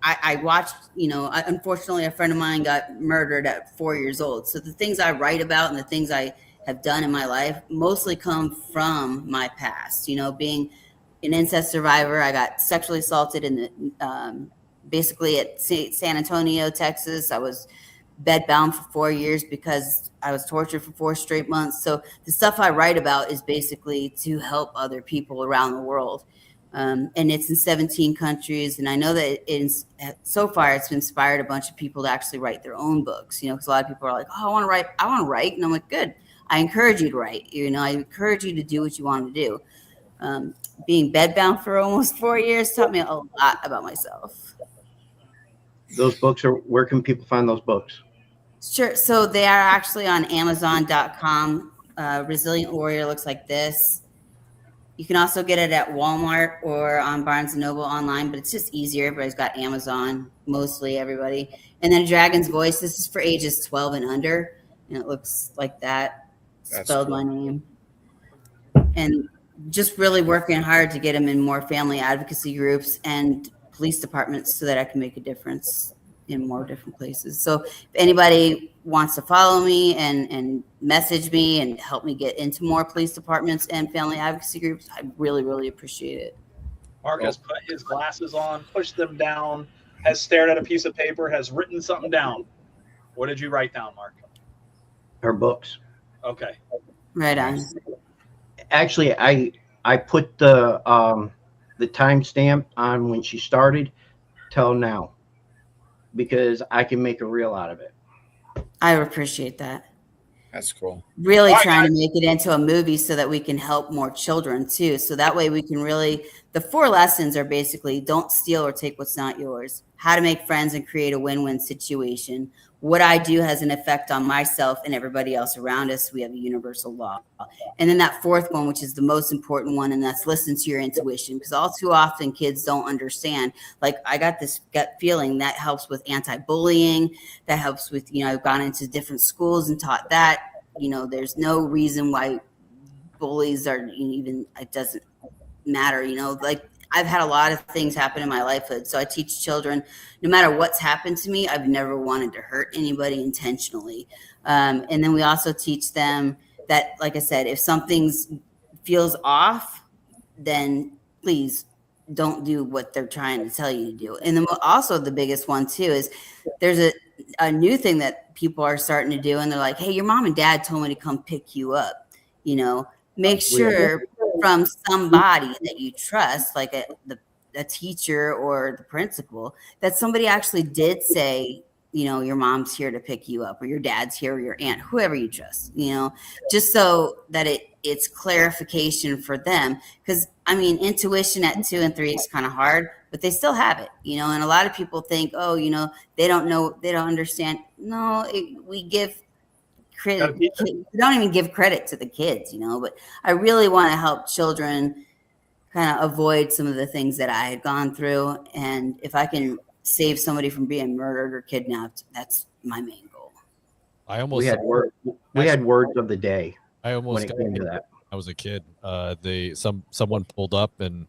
I watched, unfortunately, a friend of mine got murdered at 4 years old. So the things I write about and the things I have done in my life mostly come from my past. Being an incest survivor, I got sexually assaulted in basically at San Antonio, Texas. I was bedbound for 4 years because I was tortured for 4 straight months. So the stuff I write about is basically to help other people around the world. And it's in 17 countries. And I know that so far it's inspired a bunch of people to actually write their own books, because a lot of people are like, oh, I want to write. And I'm like, good. I encourage you to write. I encourage you to do what you want to do. Being bedbound for almost 4 years taught me a lot about myself. Those books where can people find those books? Sure. So they are actually on Amazon.com. Resilient Warrior looks like this. You can also get it at Walmart or on Barnes & Noble online, but it's just easier. Everybody's got Amazon, mostly everybody. And then Dragon's Voice, this is for ages 12 and under, and it looks like that. That's spelled cool. My name. And just really working hard to get them in more family advocacy groups and police departments so that I can make a difference in more different places. So if anybody wants to follow me and message me and help me get into more police departments and family advocacy groups, I really, really appreciate it. Mark has put his glasses on, pushed them down, has stared at a piece of paper, has written something down. What did you write down, Mark? Her books. Okay. Right on. Actually, I put the timestamp on when she started till now because I can make a reel out of it. I appreciate that. That's cool. Really All right, trying guys. to make it into a movie so that we can help more children too. So that way we can really, the 4 lessons are basically don't steal or take what's not yours, how to make friends and create a win-win situation. What I do has an effect on myself and everybody else around us. We have a universal law. And then that 4th one, which is the most important one, and that's listen to your intuition. Because all too often kids don't understand. Like I got this gut feeling that helps with anti-bullying, that helps with, I've gone into different schools and taught that. There's no reason why bullies are even, it doesn't matter, like I've had a lot of things happen in my lifehood. So I teach children, no matter what's happened to me, I've never wanted to hurt anybody intentionally. And then we also teach them that, like I said, if something's feels off, then please don't do what they're trying to tell you to do. And then also the biggest one too is there's a new thing that people are starting to do. And they're like, hey, your mom and dad told me to come pick you up. Make sure from somebody that you trust, like a teacher or the principal, that somebody actually did say, your mom's here to pick you up, or your dad's here, or your aunt, whoever you trust, just so that it's clarification for them. Because intuition at 2 and 3 is kind of hard, but they still have it, and a lot of people think, oh, they don't know, they don't understand. No, we give credit. We don't even give credit to the kids, but I really want to help children kind of avoid some of the things that I had gone through. And if I can save somebody from being murdered or kidnapped, that's my main goal. We had words of the day. I almost when it came to that. I was a kid. Someone pulled up and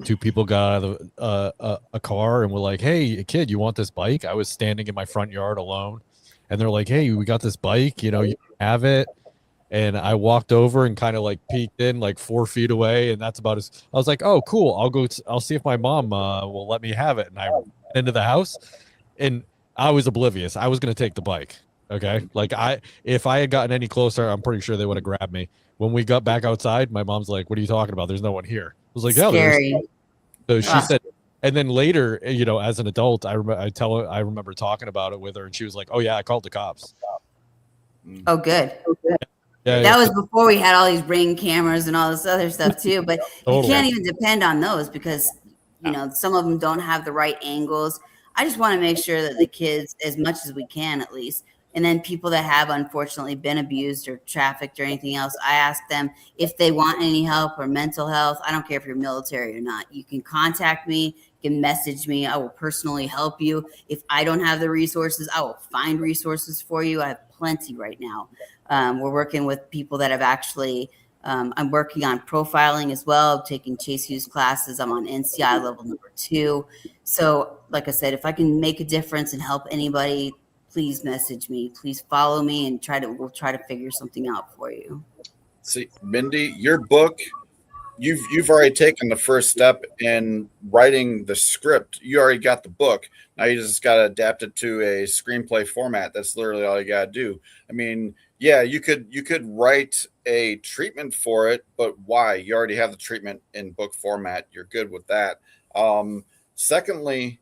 2 people got out of a car and were like, "Hey, kid, you want this bike?" I was standing in my front yard alone, and they're like, "Hey, we got this bike. You have it." And I walked over and kind of like peeked in like 4 feet away, and that's about as. I was like, "Oh, cool. I'll see if my mom will let me have it." And I went into the house, and I was oblivious. I was gonna take the bike. Okay, like if I had gotten any closer, I'm pretty sure they would have grabbed me. When we got back outside, my mom's like, "What are you talking about? There's no one here." I was like, "Yeah, Scary." So she said, and then later, as an adult, I remember talking about it with her, and she was like, "Oh yeah, I called the cops." Oh, good. Yeah, that was before we had all these Ring cameras and all this other stuff too. But you can't even depend on those because, some of them don't have the right angles. I just want to make sure that the kids, as much as we can at least, and then people that have unfortunately been abused or trafficked or anything else, I ask them if they want any help or mental health. I don't care if you're military or not. You can contact me, you can message me. I will personally help you. If I don't have the resources, I will find resources for you. I have plenty right now. We're working with people that have actually, I'm working on profiling as well, taking Chase Hughes classes. I'm on NCI level number 2. So like I said, if I can make a difference and help anybody, please message me, please follow me, and we'll try to figure something out for you. See, Mindy, your book, you've already taken the first step in writing the script. You already got the book. Now you just got to adapt it to a screenplay format. That's literally all you got to do. Yeah, you could write a treatment for it, but why? You already have the treatment in book format. You're good with that. Secondly,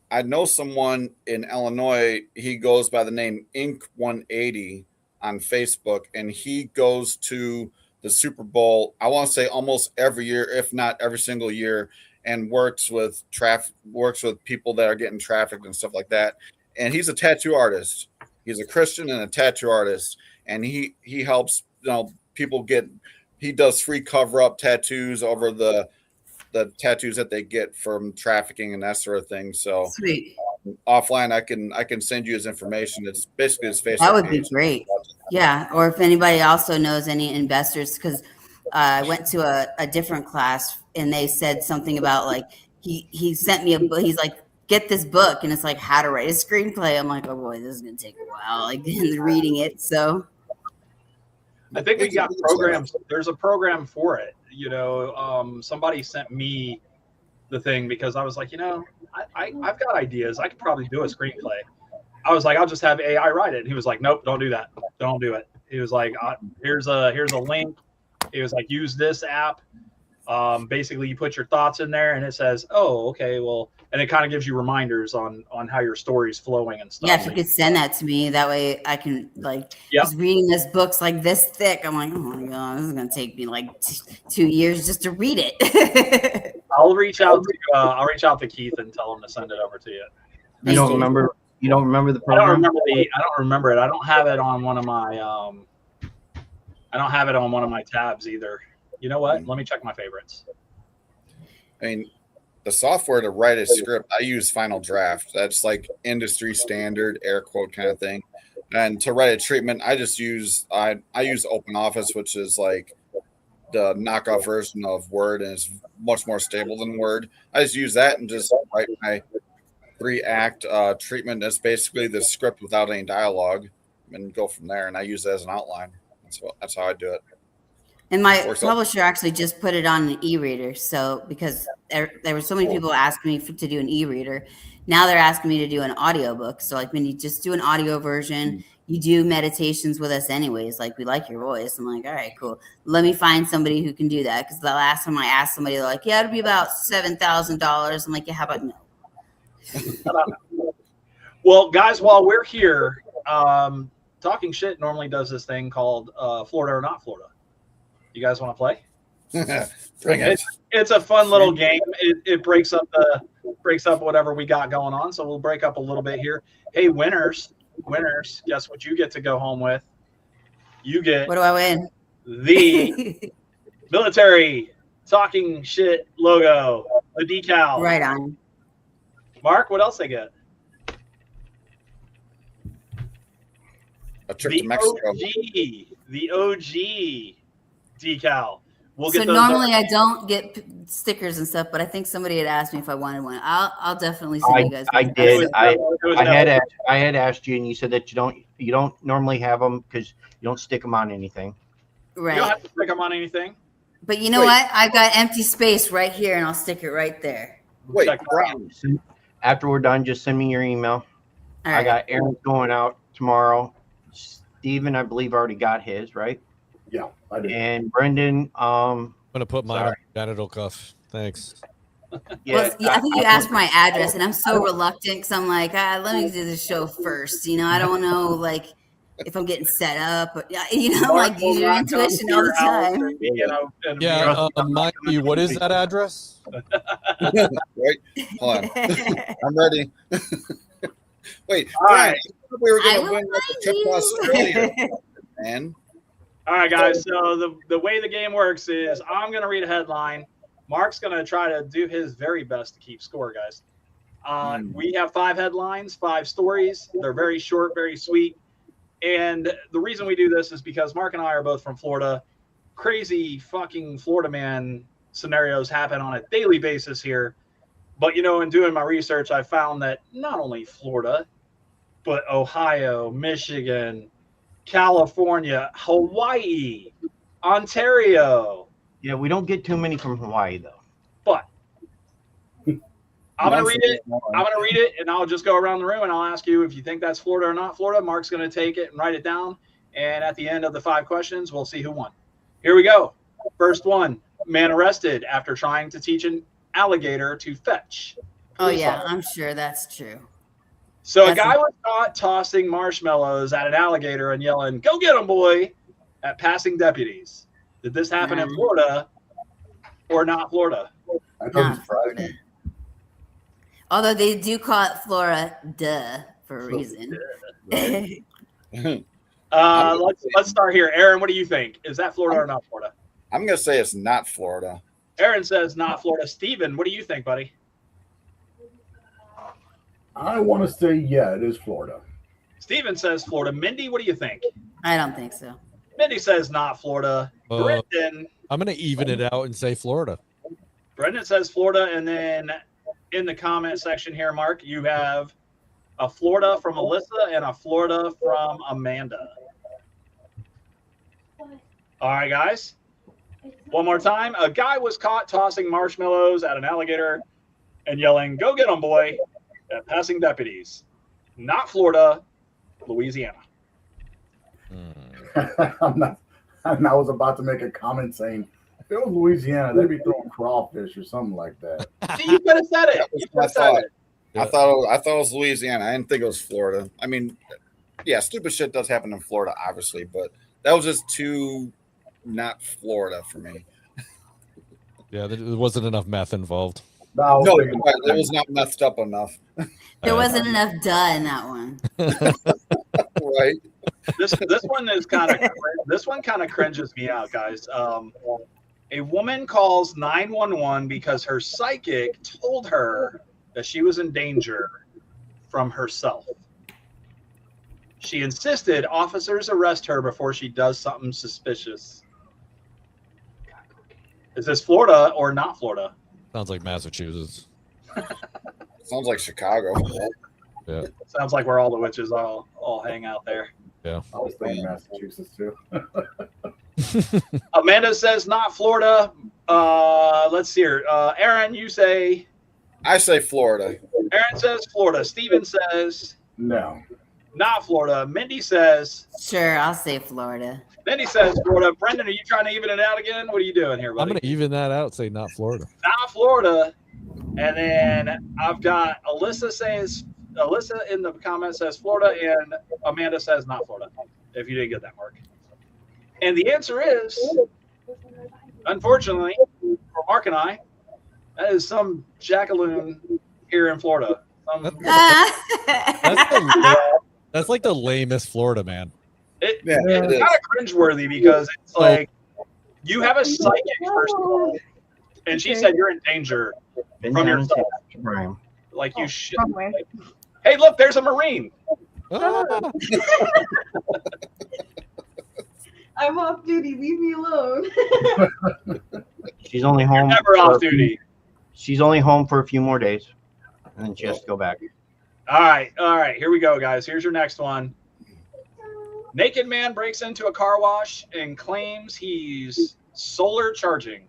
I know someone in Illinois. He goes by the name Inc 180 on Facebook, and he goes to the Super Bowl, I want to say almost every year, if not every single year, and works with people that are getting trafficked and stuff like that. And he's a tattoo artist. He's a Christian and a tattoo artist, and he helps people get. He does free cover up tattoos over the tattoos that they get from trafficking and that sort of thing. So sweet. Offline, I can send you his information. It's basically his Facebook. That would be great. Yeah. Or if anybody also knows any investors, because I went to a different class and they said something about like he sent me a book. He's like, get this book, and it's like how to write a screenplay. I'm like, oh boy, this is gonna take a while, like reading it. So I think we got programs. There's a program for it. Somebody sent me the thing because I was like, I've got ideas. I could probably do a screenplay. I was like, I'll just have AI write it. And he was like, nope, don't do that. Don't do it. He was like, here's a link. He was like, use this app. Basically, you put your thoughts in there, and it says, "Oh, okay, well," and it kind of gives you reminders on how your story's flowing and stuff. Yeah, if you could send that to me, that way I can just reading this book's like this thick. I'm like, oh my god, this is gonna take me like 2 years just to read it. I'll reach out to Keith and tell him to send it over to you. You don't remember the program? I don't remember it. I don't have it on one of my tabs either. You know what? Let me check my favorites. I mean, the software to write a script, I use Final Draft. That's like industry standard, air quote kind of thing. And to write a treatment, I just use I use OpenOffice, which is like the knockoff version of Word, and it's much more stable than Word. I just use that and just write my 3-act treatment. That's basically the script without any dialogue, and go from there. And I use it as an outline. That's how I do it. And my publisher actually just put it on an e-reader. So because there were so many people asking me to do an e-reader, now they're asking me to do an audiobook. So like when you just do an audio version, you do meditations with us anyways. Like we like your voice. I'm like, all right, cool. Let me find somebody who can do that. Because the last time I asked somebody, they're like, yeah, it'll be about $7,000. I'm like, yeah, how about no? Well, guys, while we're here, Talking Shttt normally does this thing called Florida or Not Florida. You guys want to play? Bring it. It's a fun little game. It breaks up whatever we got going on. So we'll break up a little bit here. Hey, winners, guess what you get to go home with? You get. What do I win? The military Talking Shttt logo, the decal. Right on. Mark, what else they get? A trip to Mexico. The OG decal. We'll get. So normally I don't get stickers and stuff, but I think somebody had asked me if I wanted one. I'll definitely send you guys. I did. I had asked you, and you said that you don't normally have them because you don't stick them on anything. Right. You don't have to stick them on anything. But you know what? I've got empty space right here, and I'll stick it right there. Wait, after we're done, just send me your email. All right. I got Aaron going out tomorrow. Steven, I believe, already got his, right? Yeah, I did. And Brendan, I'm gonna put mine on the genital cuff. Thanks. Yeah, I think you asked my address, and I'm so reluctant because I'm like, let me do the show first. I don't know, like, if I'm getting set up, or, like use your intuition all the time. Yeah, mind you, what is that address? Wait, hold on. I'm ready. Wait, all right. We were going to win like a trip to Australia, man. All right, guys. So the way the game works is I'm going to read a headline. Mark's going to try to do his very best to keep score, guys. We have 5 headlines, 5 stories. They're very short, very sweet. And the reason we do this is because Mark and I are both from Florida. Crazy fucking Florida man scenarios happen on a daily basis here. But, in doing my research, I found that not only Florida, but Ohio, Michigan, California, Hawaii, Ontario. Yeah, we don't get too many from Hawaii, though. But I'm going to read it. I'm going to read it, and I'll just go around the room, and I'll ask you if you think that's Florida or not Florida. Mark's going to take it and write it down. And at the end of the 5 questions, we'll see who won. Here we go. First one, man arrested after trying to teach an alligator to fetch. Oh, yeah, I'm sure that's true. So a guy was caught tossing marshmallows at an alligator and yelling, "Go get him, boy," at passing deputies. Did this happen in Florida or not Florida? Not Florida. Although they do call it Florida for a reason. Let's start here. Aaron, what do you think? Is that Florida or not Florida? I'm going to say it's not Florida. Aaron says not Florida. Steven, what do you think, buddy? I want to say, yeah, it is Florida. Steven says Florida. Mindy, what do you think? I don't think so. Mindy says not Florida. Brendan. I'm going to even it out and say Florida. Brendan says Florida. And then in the comment section here, Mark, you have a Florida from Alyssa and a Florida from Amanda. All right, guys. One more time. A guy was caught tossing marshmallows at an alligator and yelling, "Go get 'em, boy," at passing deputies. Not Florida, Louisiana. I was about to make a comment saying, if it was Louisiana, they'd be throwing crawfish or something like that. See, you could have said it. You could have said it. I thought it was Louisiana. I didn't think it was Florida. I mean, yeah, stupid shit does happen in Florida, obviously, but that was just too not Florida for me. Yeah, there wasn't enough meth involved. No, it was not messed up enough. There wasn't enough duh in that one. Right. This one is kind of cringes me out, guys. A woman calls 911 because her psychic told her that she was in danger from herself. She insisted officers arrest her before she does something suspicious. Is this Florida or not Florida? Sounds like Massachusetts. Sounds like Chicago. Yeah. Sounds like where all the witches all hang out there. Yeah. I was thinking Massachusetts too. Amanda says not Florida. Let's see here. Aaron, you say? I say Florida. Aaron says Florida. Steven says no. Not Florida. Mindy says sure. I'll say Florida. Mindy says Florida. Brendan, are you trying to even it out again? What are you doing here, buddy? I'm going to even that out. Say not Florida. Not Florida. And then I've got Alyssa in the comments says Florida, and Amanda says not Florida. If you didn't get that, Mark. And the answer is, unfortunately, for Mark and I, that is some jackaloon here in Florida. That's like the lamest Florida, man. It's kind of cringeworthy because it's like you have a psychic, first of all, and she said you're in danger from yourself. Like you should. Hey, look, there's a Marine. I'm off duty. Leave me alone. She's only home. You're never off duty. She's only home for a few more days, and then she has to go back. All right. Here we go, guys. Here's your next one. Naked man breaks into a car wash and claims he's solar charging.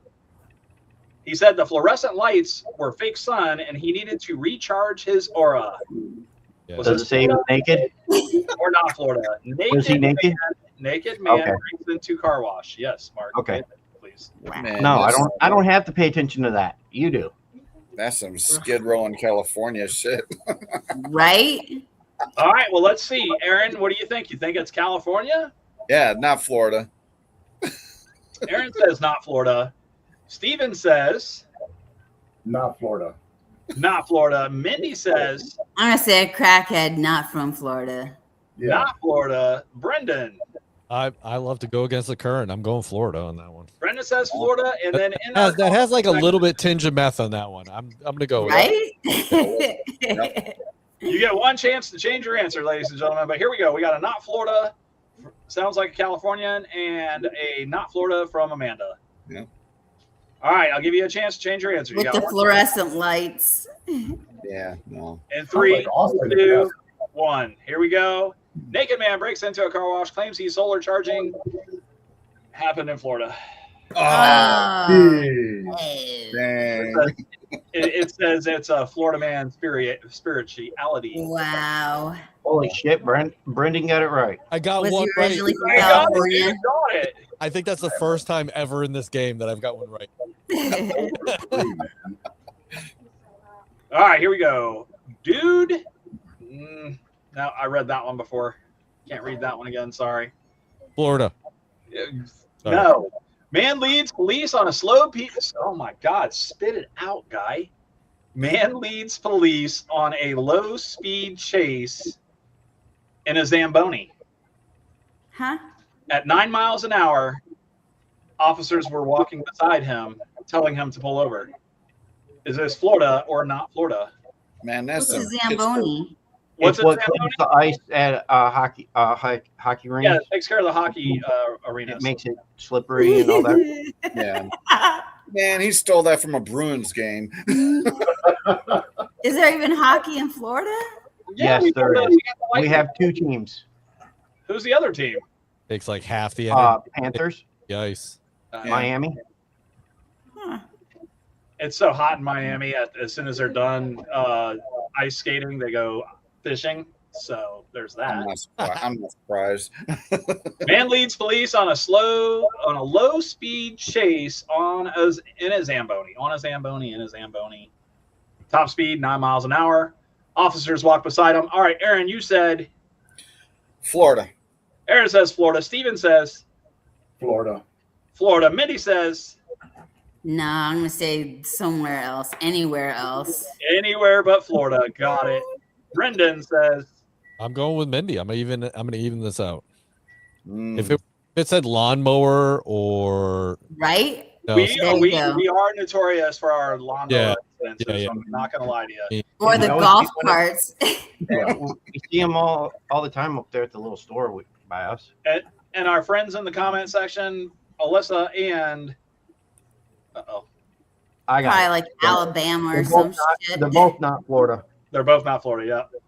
He said the fluorescent lights were fake sun and he needed to recharge his aura. Yeah. Does it say he was naked? Or not Florida? Was he naked? Naked man Okay. breaks into car wash. Yes, Mark. Okay. Please. Man, No, I don't have to pay attention to that. You do. That's some Skid Row in California shit. Right? All right. Well, let's see. Aaron, what do you think? You think it's California? Yeah, not Florida. Aaron says not Florida. Steven says Not Florida. not Florida. Mindy says I'm gonna say a crackhead not from Florida. Yeah. not Florida. Brendan. I love to go against the current. I'm going Florida on that one. Brendan says Florida, and then in That has like a little bit tinge of meth on that one. I'm gonna go with that. Right? You get one chance to change your answer, ladies and gentlemen. But here we go. We got a not Florida, sounds like a Californian, and a not Florida from Amanda. Yeah. All right, I'll give you a chance to change your answer. You With got the one. fluorescent lights. Yeah, no. In 3, Sounds like Austin. 2, 1. Here we go. Naked man breaks into a car wash, claims he's solar charging. Happened in Florida. Oh, Hey. dang. It says it's a Florida man spirituality. Wow. Holy shit, Brendan got it right. I got Was one he right. originally from You got it, California? you got it. I think that's the first time ever in this game that I've got one right. All right, here we go. Dude. Now, I read that one before. Can't read that one again. Sorry. Florida. Sorry. No. Man leads police on a slow piece. Oh, my God. Spit it out, guy. Man leads police on a low-speed chase in a Zamboni. Huh? At 9 miles an hour, officers were walking beside him, telling him to pull over. Is this Florida or not Florida? Man, that's What's a some Zamboni? What's It's a what Zamboni? cleans the ice at hockey rink. Yeah, it takes care of the hockey arenas. It makes it slippery and all that. Yeah. Man, he stole that from a Bruins game. Is there even hockey in Florida? Yeah, Yes, there is. we We have two teams. Who's the other team? Takes like half the energy. Panthers, The ice. Miami. Huh. It's so hot in Miami. As soon as they're done ice skating, they go fishing. So there's that. I'm not surprised. Man leads police on a low speed chase in a Zamboni. Top speed 9 miles an hour. Officers walk beside him. All right, Aaron, you said Florida. Aaron says Florida. Steven says Florida. Florida. Mindy says No, I'm gonna say somewhere else, anywhere else. anywhere but Florida. Got it. Brendan says I'm going with Mindy. I'm gonna even this out. Mm. If it said lawnmower or Right? no, we are notorious for our lawnmower incidents, Yeah. so I'm not gonna lie to you. Or the always golf keep one carts. Yeah, we see them all the time up there at the little store by us. And our friends in the comment section, Alyssa and I got Probably it. like Alabama or They're some both not- shit. They're both not Florida. they're both not Florida. Yeah.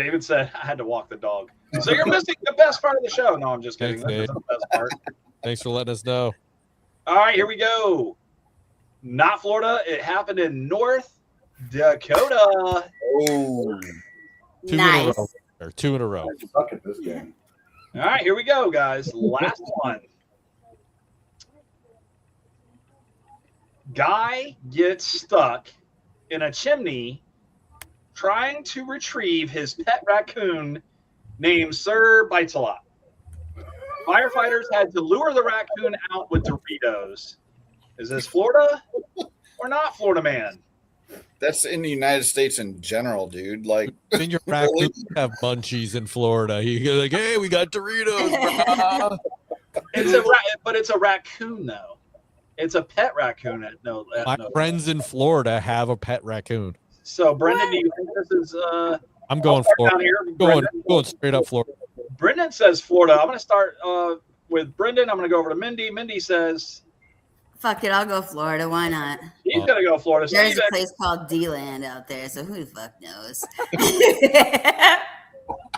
David said I had to walk the dog. So you're missing the best part of the show. No, I'm just kidding. Thanks, This Dave. isn't the best part. Thanks for letting us know. All right, here we go. Not Florida. It happened in North Dakota. Oh, Two in a Nice. row. Or 2 in a row. I suck at this game. All right, here we go, guys. Last one. Guy gets stuck in a chimney trying to retrieve his pet raccoon named Sir Bites-A-Lot. Firefighters had to lure the raccoon out with Doritos. Is this Florida or not Florida, man? that's in the United States in general, dude. Like, In your raccoon have munchies in Florida. You're like, hey, we got Doritos. brah." But it's a raccoon, though. It's a pet raccoon. My friends in Florida have a pet raccoon. So, Brendan, do you think this is I'm going down Florida. here? Going straight up Florida. Brendan says Florida. I'm going to start with Brendan. I'm going to go over to Mindy. Mindy says Fuck it, I'll go Florida. Why not? he's going to go Florida. There's Steven, a place called D-Land out there, so who the fuck knows?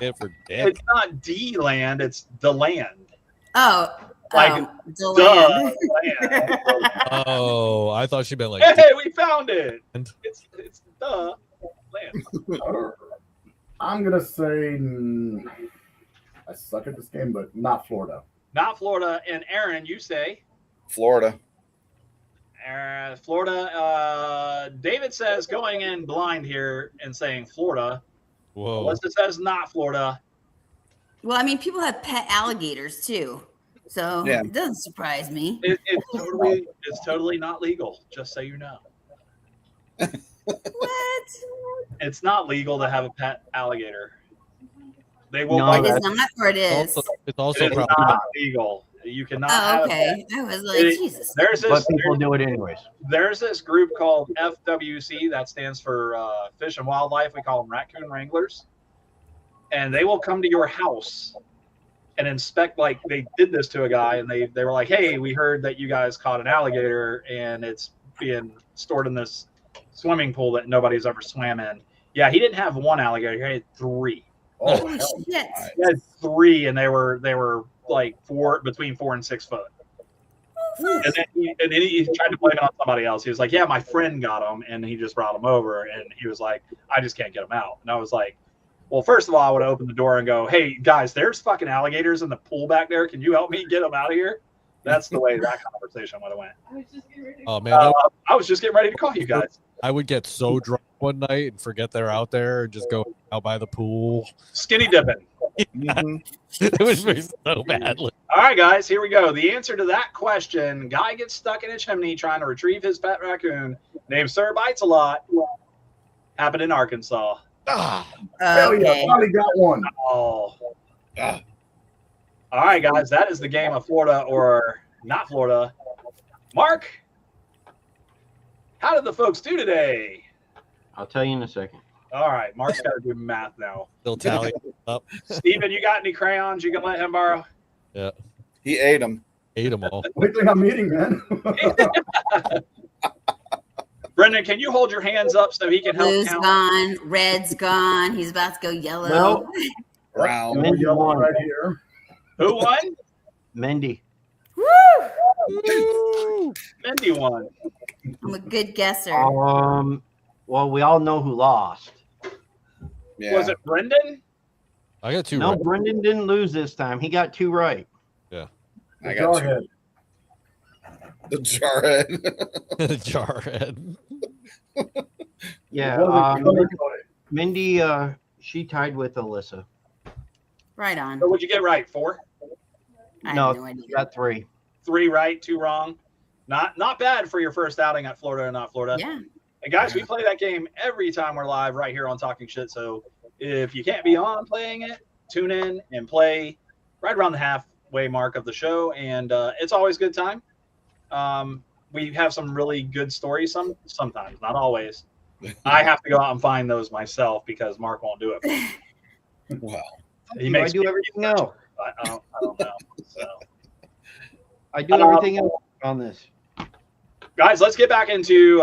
Yeah, for dick. it's not D-Land. It's the land. Oh, Like, DeLand. Land. Oh, I thought she meant like. Hey, we found it. And- It's the land. I'm gonna say I suck at this game, but not Florida. Not Florida. And Aaron, you say Florida. Florida. David says going in blind here and saying Florida. Whoa. Alyssa says not Florida. Well, I mean, people have pet alligators too, so Yeah. it doesn't surprise me. It's totally not legal. Just so you know, What? it's not legal to have a pet alligator. They will. No, bite It you. is not, or it is. It's also It is probably not legal. You cannot. Oh, have a pet. okay. I was like, It- Jesus. There's But this. people do it anyways. There's this group called FWC that stands for Fish and Wildlife. We call them raccoon wranglers, and they will come to your house and inspect. Like they did this to a guy, and they were like, "Hey, we heard that you guys caught an alligator, and it's being stored in this swimming pool that nobody's ever swam in." Yeah, he didn't have one alligator; he had three. Oh, Oh, hell. shit. He had three, and they were like between 4 and 6 foot. And then he tried to blame it on somebody else. He was like, "Yeah, my friend got him, and he just brought him over." And he was like, "I just can't get him out." And I was like, "Well, first of all, I would open the door and go, 'Hey guys, there's fucking alligators in the pool back there. Can you help me get them out of here?'" That's the way that conversation would have went. I was just getting ready to Oh man, I was just getting ready to call you guys. I would get so drunk one night and forget they're out there and just go out by the pool. Skinny dipping. Mhm. It would be so badly. All right, guys, here we go. The answer to that question: guy gets stuck in a chimney trying to retrieve his pet raccoon named Sir Bites-A-Lot. Happened in Arkansas. Ah, Hell yeah, Okay. finally got one. Oh. Ah. All right, guys, that is the game of Florida or not Florida. Mark, how did the folks do today? I'll tell you in a second. All right, Mark's got to do math now. still tally up. Steven, you got any crayons you can let him borrow? He ate them. Ate them all. What do you think I'm eating, man? Brendan, can you hold your hands up so he can help Blue's count? gone. Red's gone. He's about to go yellow. No. Brown. More yellow right here. Who won? Mindy. Woo! Mindy won. I'm a good guesser. Well, we all know who lost. Yeah. Was it Brendan? I got 2 No, right. Brendan didn't lose this time. He got 2 right. Yeah. I got you. Jarhead. The jarhead. Jarhead. Yeah. Mindy, she tied with Alyssa. Right on. So what'd you get right? 4? I No, have no idea. got 3. 3 right, 2 wrong. Not bad for your first outing at Florida or not Florida. Yeah. And guys, we play that game every time we're live right here on Talking Shttt. So if you can't be on playing it, tune in and play right around the halfway mark of the show. And it's always a good time. We have some really good stories sometimes, not always. I have to go out and find those myself because Mark won't do it. Wow. He makes I do everything else. I don't know. So. I do everything else on this. Guys, let's get back into,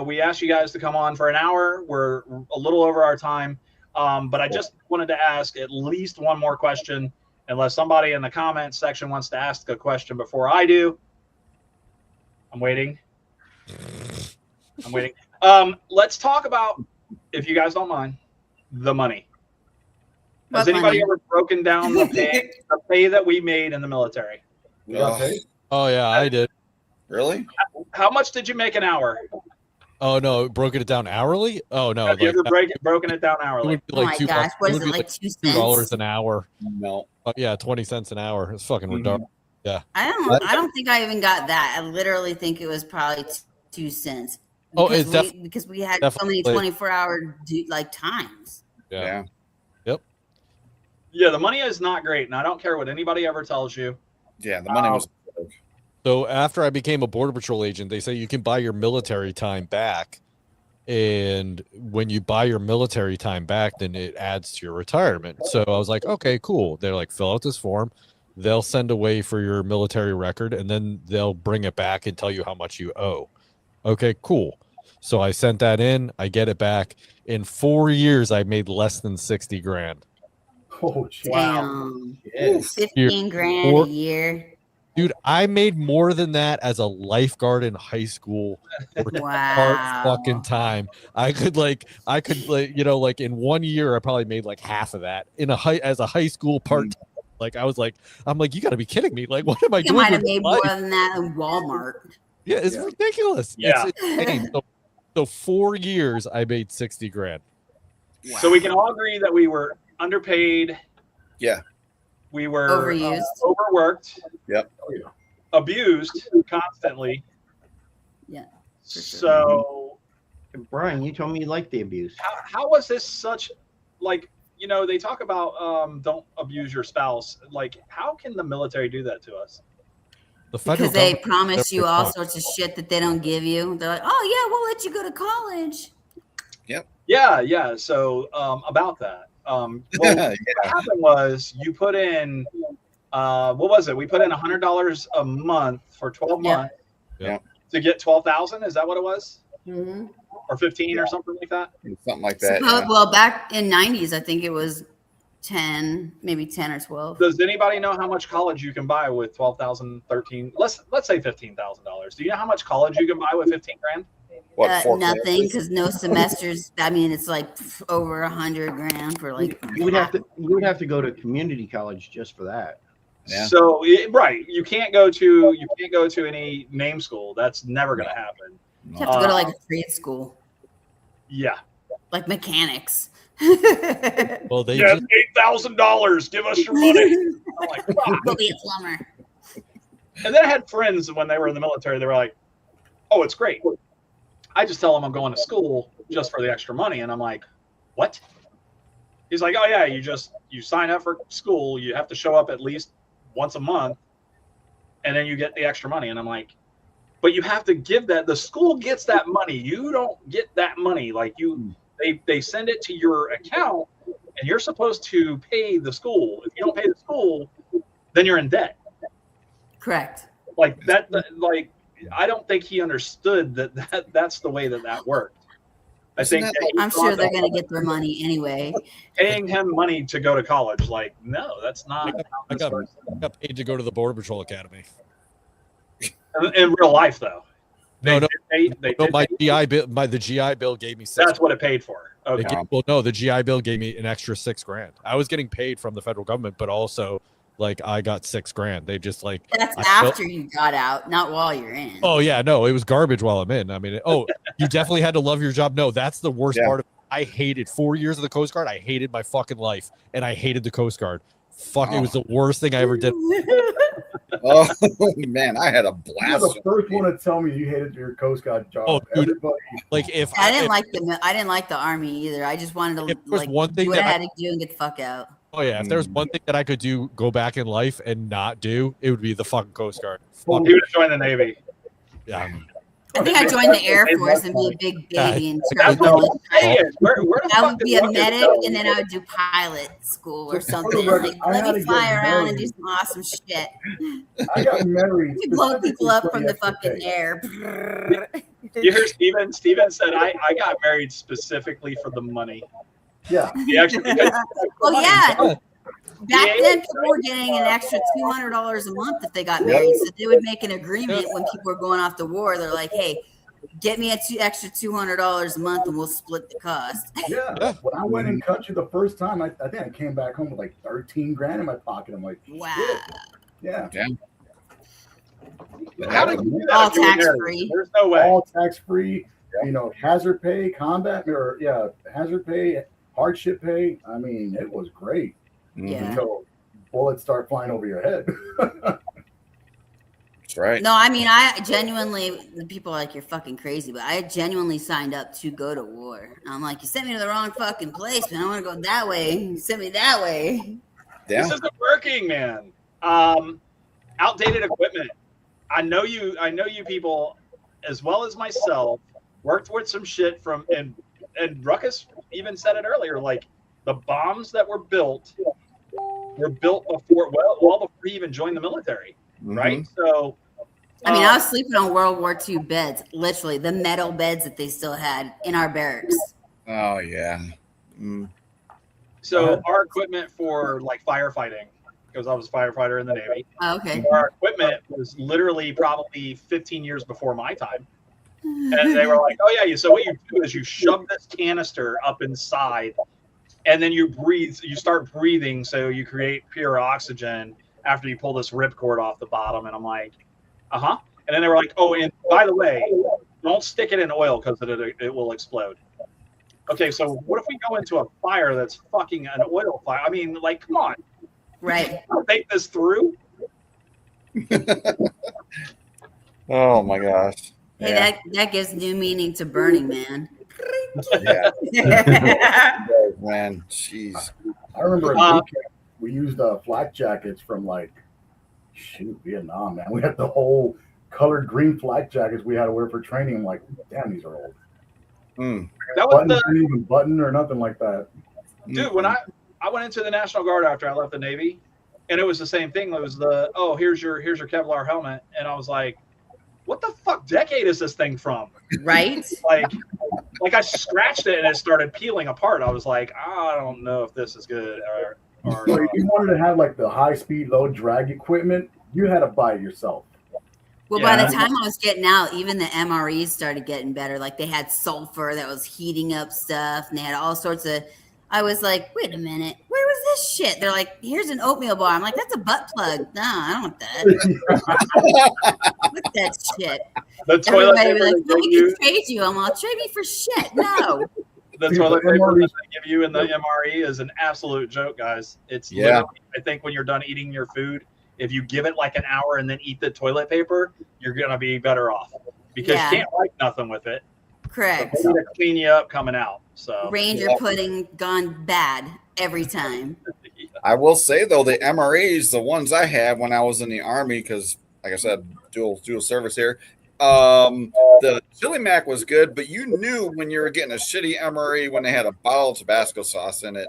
we asked you guys to come on for an hour. We're a little over our time. But I just wanted to ask at least one more question, unless somebody in the comments section wants to ask a question before I do. I'm waiting. Let's talk about, if you guys don't mind, the money. Has What anybody money? ever broken down the pay that we made in the military? We got paid. Oh yeah, I did. Really? How much did you make an hour? Oh no, broken it down hourly? Oh no, Have you ever broken it down it hourly? would be Oh like my $2. gosh, what is would it, be like 2 $2 cents? an hour? No. Yeah, 20 cents an hour. It's fucking redundant. Yeah. I don't think I even got that. I literally think it was probably 2 cents. Oh, it's Because we had so definitely- many 24-hour times. Yeah. Yeah, the money is not great, and I don't care what anybody ever tells you. Yeah, the money was. So after I became a border patrol agent, they say you can buy your military time back. And when you buy your military time back, then it adds to your retirement. So I was like, okay, cool. They're like, fill out this form. They'll send away for your military record, and then they'll bring it back and tell you how much you owe. Okay, cool. So I sent that in. I get it back. In 4 years, I made less than 60 grand. Oh, shit. Damn. Yes. 15 grand a year. Dude, I made more than that as a lifeguard in high school. Wow. Fucking time. I could in 1 year, I probably made like half of that as a high school part. I'm like, you got to be kidding me. Like, what am I You doing? might have with made my more life? than that in Walmart. Yeah, it's ridiculous. Yeah. It's insane. So 4 years, I made 60 grand. Wow. So we can all agree that we were underpaid. Yeah. We were Overused. overworked. Yep. Abused constantly. Yeah. For sure. So Brian, you told me you liked the abuse. how was this such, like, they talk about don't abuse your spouse. Like, how can the military do that to us? The federal Because they government- promise you never all fun. sorts of shit that they don't give you. They're like, oh, yeah, we'll let you go to college. Yeah. So about that. What happened was you put in, what was it? We put in $100 a month for 12 Yeah. months. Yeah. To get 12,000. Is that what it was? Mm-hmm. Or 15 or something like that? Something like that. Well, back in 90s, I think it was 10, maybe 10 or 12. Does anybody know how much college you can buy with 12,000, 13? Let's say $15,000. Do you know how much college you can buy with 15 grand? What, 4 Nothing, classes? because no semesters. I mean, it's like over 100 grand for like. You would have to go to community college just for that. Yeah. So right, you can't go to any name school. That's never going to happen. You have to go to like a trade school, Yeah. like mechanics. Well, they Yeah, just, $8,000. Give us your money. I'm like, fuck. Go be a plumber. And then I had friends when they were in the military. They were like, "Oh, it's great." I just tell them I'm going to school just for the extra money, and I'm like, "What?" He's like, "Oh yeah, you sign up for school. You have to show up at least once a month, and then you get the extra money." And I'm like, "But you have to give that. The school gets that money. You don't get that money. Like they send it to your account, and you're supposed to pay the school. If you don't pay the school, then you're in debt." Correct. Like that. Like I don't think he understood that's the way that worked. I think that he I'm sure thought they're that going to get their money anyway. paying him money to go to college. Like, no, that's not. I got paid to go to the Border Patrol Academy. In real life, though. No, They my GI bill, the GI Bill gave me $6. That's what it paid for. Okay. The GI Bill gave me an extra $6,000. I was getting paid from the federal government, but also like I got $6,000. They just like that's after you got out, not while you're in. Oh yeah, no, it was garbage while I'm in. I mean, you definitely had to love your job. No, that's the worst part of it. I hated 4 years of the Coast Guard. I hated my fucking life, and I hated the Coast Guard. Fuck, it was the worst thing I ever did. Oh man, I had a blast. You're the first one to tell me you hated your Coast Guard job. Oh, dude, everybody. Like if I didn't like the Army either. I just wanted to like do what I had to do and get the fuck out. Oh yeah, if there's one thing that I could do, go back in life and not do, it would be the fucking Coast Guard. He would join the Navy. Yeah. I think I'd join the Air Force and be a big baby and travel. I would be a medic, and then I would do pilot school or something. Like, let me fly around and do some awesome shit. I got married. We blow people up from the fucking air. You hear Steven? Steven said, I got married specifically for the money. Yeah. Oh, yeah. Back then, people were getting an extra $200 a month if they got married. So they would make an agreement when people were going off to war. They're like, hey, get me extra $200 a month and we'll split the cost. Yeah. When I went in country the first time, I think I came back home with like $13,000 in my pocket. I'm like, wow. Shit. Yeah. Damn. How did you do that? All tax free. There's no way. All tax free. You know, hazard pay, hazard pay, hardship pay. I mean, it was great. Yeah. Until bullets start flying over your head. That's right. No, I mean, I genuinely, people are like, you're fucking crazy, but I genuinely signed up to go to war. I'm like, you sent me to the wrong fucking place, man. I want to go that way. You sent me that way. Yeah. This isn't working, man. Outdated equipment. I know you people, as well as myself, worked with some shit from, and Ruckus even said it earlier, like the bombs that were built before, well before he even joined the military, right? So, I mean, I was sleeping on World War II beds, literally the metal beds that they still had in our barracks. Oh yeah. So our equipment for like firefighting, because I was a firefighter in the Navy. Oh, okay. Our equipment was literally probably 15 years before my time. And they were like, oh yeah, so what you do is you shove this canister up inside and then you start breathing, so you create pure oxygen after you pull this ripcord off the bottom. And I'm like, and then they were like, oh, and by the way, don't stick it in oil because it will explode. Okay, so what if we go into a fire that's fucking an oil fire? I mean, like, come on. Right. Take this through. Oh my gosh. Hey, that gives new meaning to Burning Man. Yeah. Man, jeez. I remember in boot camp, we used flak jackets from Vietnam, man. We had the whole colored green flak jackets we had to wear for training. I'm like, damn, these are old. That was didn't even button or nothing like that. Dude, when I went into the National Guard after I left the Navy, and it was the same thing. It was here's your Kevlar helmet, and I was like, what the fuck decade is this thing from? Right? like I scratched it and it started peeling apart. I was like, I don't know if this is good or so if you wanted to have like the high speed, low drag equipment, you had to buy it yourself. Well, by the time I was getting out, even the MREs started getting better. Like they had sulfur that was heating up stuff, and they had all sorts of. I was like, wait a minute, where was this shit? They're like, here's an oatmeal bar. I'm like, that's a butt plug. No, I don't want that. What's that shit? The toilet Everybody paper was like, they we give can trade you. I'm all, trade me for shit. No. The toilet paper that they give you in the MRE is an absolute joke, guys. It's literally, I think when you're done eating your food, if you give it like an hour and then eat the toilet paper, you're gonna be better off because you can't write nothing with it. Correct. They need to clean you up coming out. So Ranger pudding gone bad every time. I will say though, the MREs, the ones I had when I was in the Army, because like I said, dual service here. The chili mac was good, but you knew when you were getting a shitty MRE when they had a bottle of Tabasco sauce in it.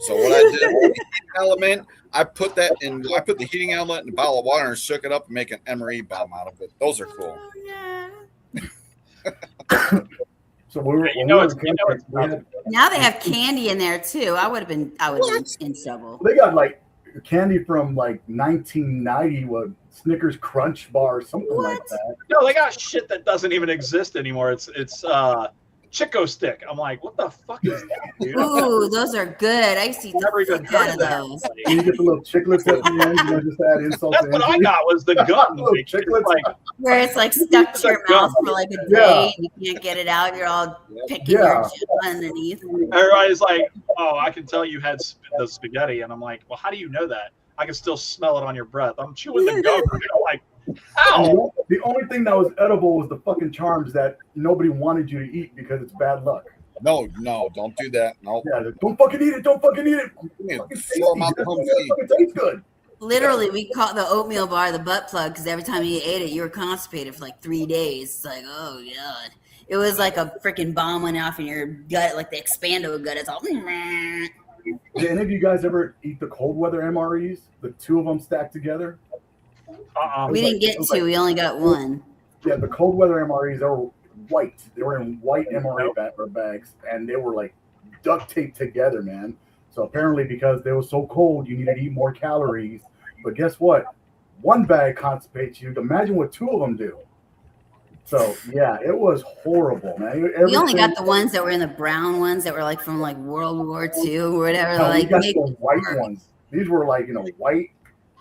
So what I did, the heating element, I put the heating element in a bottle of water and shook it up and make an MRE bomb out of it. Those are cool. Oh, yeah. So we were, now they have candy in there too. I would have been in trouble. They got like candy from like 1990, what Snickers Crunch Bar or something like that. No, they got shit that doesn't even exist anymore. It's Chico Stick. I'm like, what the fuck is that, dude? Ooh, those are good. I used to eat Never the even fuck out heard of of that. those. You get the little chiclets at the end. You know, just add insult That's to what I injury. got was the gun. Little It's chiclets. like, Where it's like stuck to your mouth for like a day and you can't get it out. You're all picking your shit underneath. everybody's like, oh, I can tell you had the spaghetti. And I'm like, well, how do you know that? I can still smell it on your breath. I'm chewing the gum. I'm like, ow. The only thing that was edible was the fucking charms that nobody wanted you to eat because it's bad luck. No, don't do that. No. Yeah, don't fucking eat it. Don't fucking eat it. Throw 'em out the home feed. It tastes good. Literally, we called the oatmeal bar the butt plug because every time you ate it, you were constipated for like 3 days. It's like, oh god, it was like a freaking bomb went off in your gut, like the expando gut. It's all. Did any of you guys ever eat the cold weather MREs? The two of them stacked together? We didn't get to. We only got one. Yeah, the cold weather MREs, they were white. They were in white MRE bags, and they were like duct taped together, man. So apparently, because they were so cold, you needed to eat more calories. But guess what? One bag constipates you. Imagine what two of them do. So yeah, it was horrible, man. We only got the ones that were in the brown ones that were like from like World War II or whatever. No, like we got the white ones. These were like, white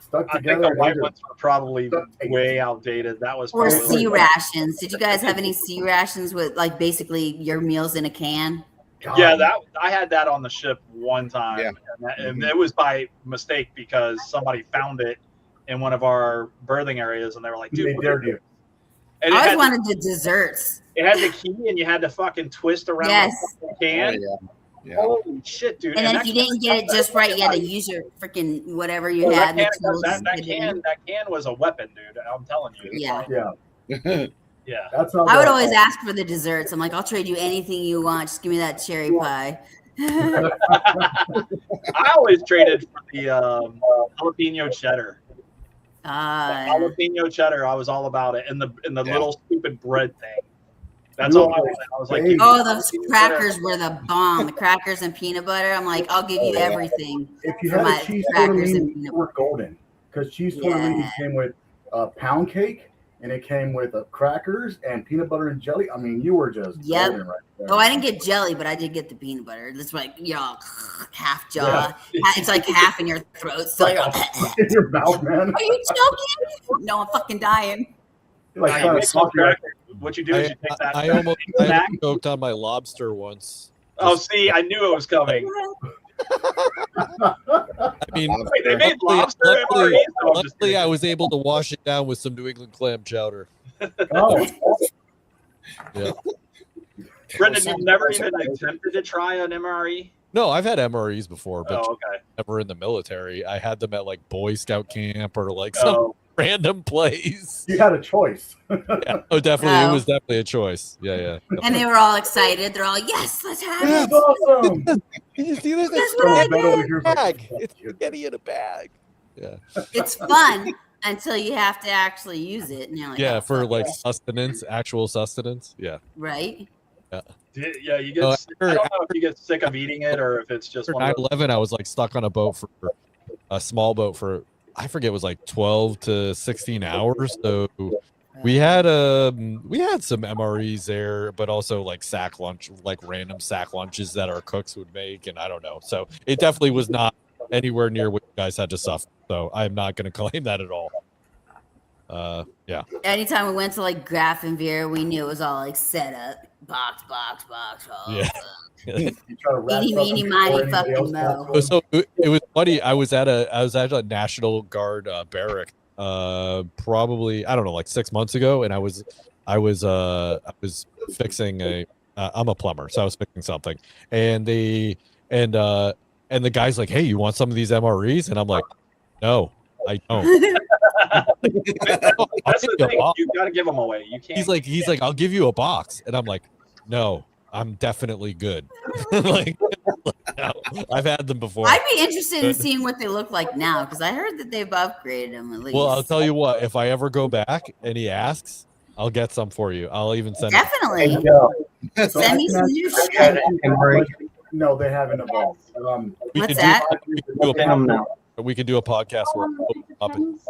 stuck I together. think the white ones were probably way outdated. That was or probably sea rations. Did you guys have any sea rations with like basically your meals in a can? Yeah, that I had that on the ship one time, Yeah. and it was by mistake because somebody found it in one of our berthing areas, and they were like, "Dude, They dared you. And I it always had, wanted the desserts. it had the key, and you had to fucking twist around Yes. the can. Oh, yeah. Holy shit, dude! And then that if you didn't get it just right, you had to use your freaking whatever you had. that, the tools that can was a weapon, dude. I'm telling you. Yeah. Yeah. Yeah. That's not I would bad. always ask for the desserts. I'm like, I'll trade you anything you want. Just give me that cherry pie. I always traded for the jalapeno cheddar. Jalapeno cheddar, I was all about it, and the little stupid bread thing. That's all I wanted. I was like, Oh, those crackers were the bomb. The crackers and peanut butter. I'm like, I'll give you everything. If you for had my a cheese crackers and tortellini, peanut you were golden. Because cheese tortellini Yeah. came with pound cake, and it came with crackers and peanut butter and jelly. I mean, you were just Yep. golden right there. Oh, I didn't get jelly, but I did get the peanut butter. That's like, y'all, half jaw. Yeah. It's like half in your throat. So you're like, in your mouth, man. are you choking? No, I'm fucking dying. You're like you trying to make some talk to crackers. What you do is you take that. I almost back. choked on my lobster once. Oh, see, I knew it was coming. I mean, Wait, they made lobster luckily, MREs? No, I'm just luckily I was able to wash it down with some New England clam chowder. Oh, Yeah. Brendan, you've never even attempted to try an MRE? No, I've had MREs before, but Oh, okay. never in the military. I had them at like Boy Scout camp or like some Oh, random place. you had a choice. Yeah. Oh, definitely. It Oh. was definitely a choice. Yeah. And they were all excited. They're all, yes, let's have That's it. awesome. Can you see this? That's It's what I spaghetti did. in a bag. It's spaghetti in a bag. Yeah. It's fun until you have to actually use it. And you're like, Yeah, oh, for fuck like this. sustenance, actual sustenance. Yeah. Right? yeah, you get. No, I don't know if you get sick of eating it or if it's just After one of those. 9/11, I was like stuck on a boat for a small boat for I forget it was like 12 to 16 hours. So we had some MREs there, but also like sack lunch, like random sack lunches that our cooks would make, and I don't know. So it definitely was not anywhere near what you guys had to suffer. So I'm not going to claim that at all. Yeah. Anytime we went to like Grafenveer, we knew it was all like set up. Box. Oh, Yeah. You try to wrap Eeny, something meeny, before miny, anybody fucking else mo. gets So it was funny. I was at a National Guard barrack probably I don't know like 6 months ago, and I was fixing I'm a plumber, so I was fixing something, and the guy's like, hey, you want some of these MREs? And I'm like, no, I don't. That's the thing. You got to give them away. You can't. He's like, I'll give you a box, and I'm like, no, I'm definitely good. Like, no, I've had them before. I'd be interested in seeing what they look like now because I heard that they've upgraded them at least. Well, I'll tell you what. If I ever go back and he asks, I'll get some for you. I'll even send. Definitely. So Send I me can some ask new you- shit. No, they haven't evolved. What's that? We could do a What? we could do a podcast where It depends.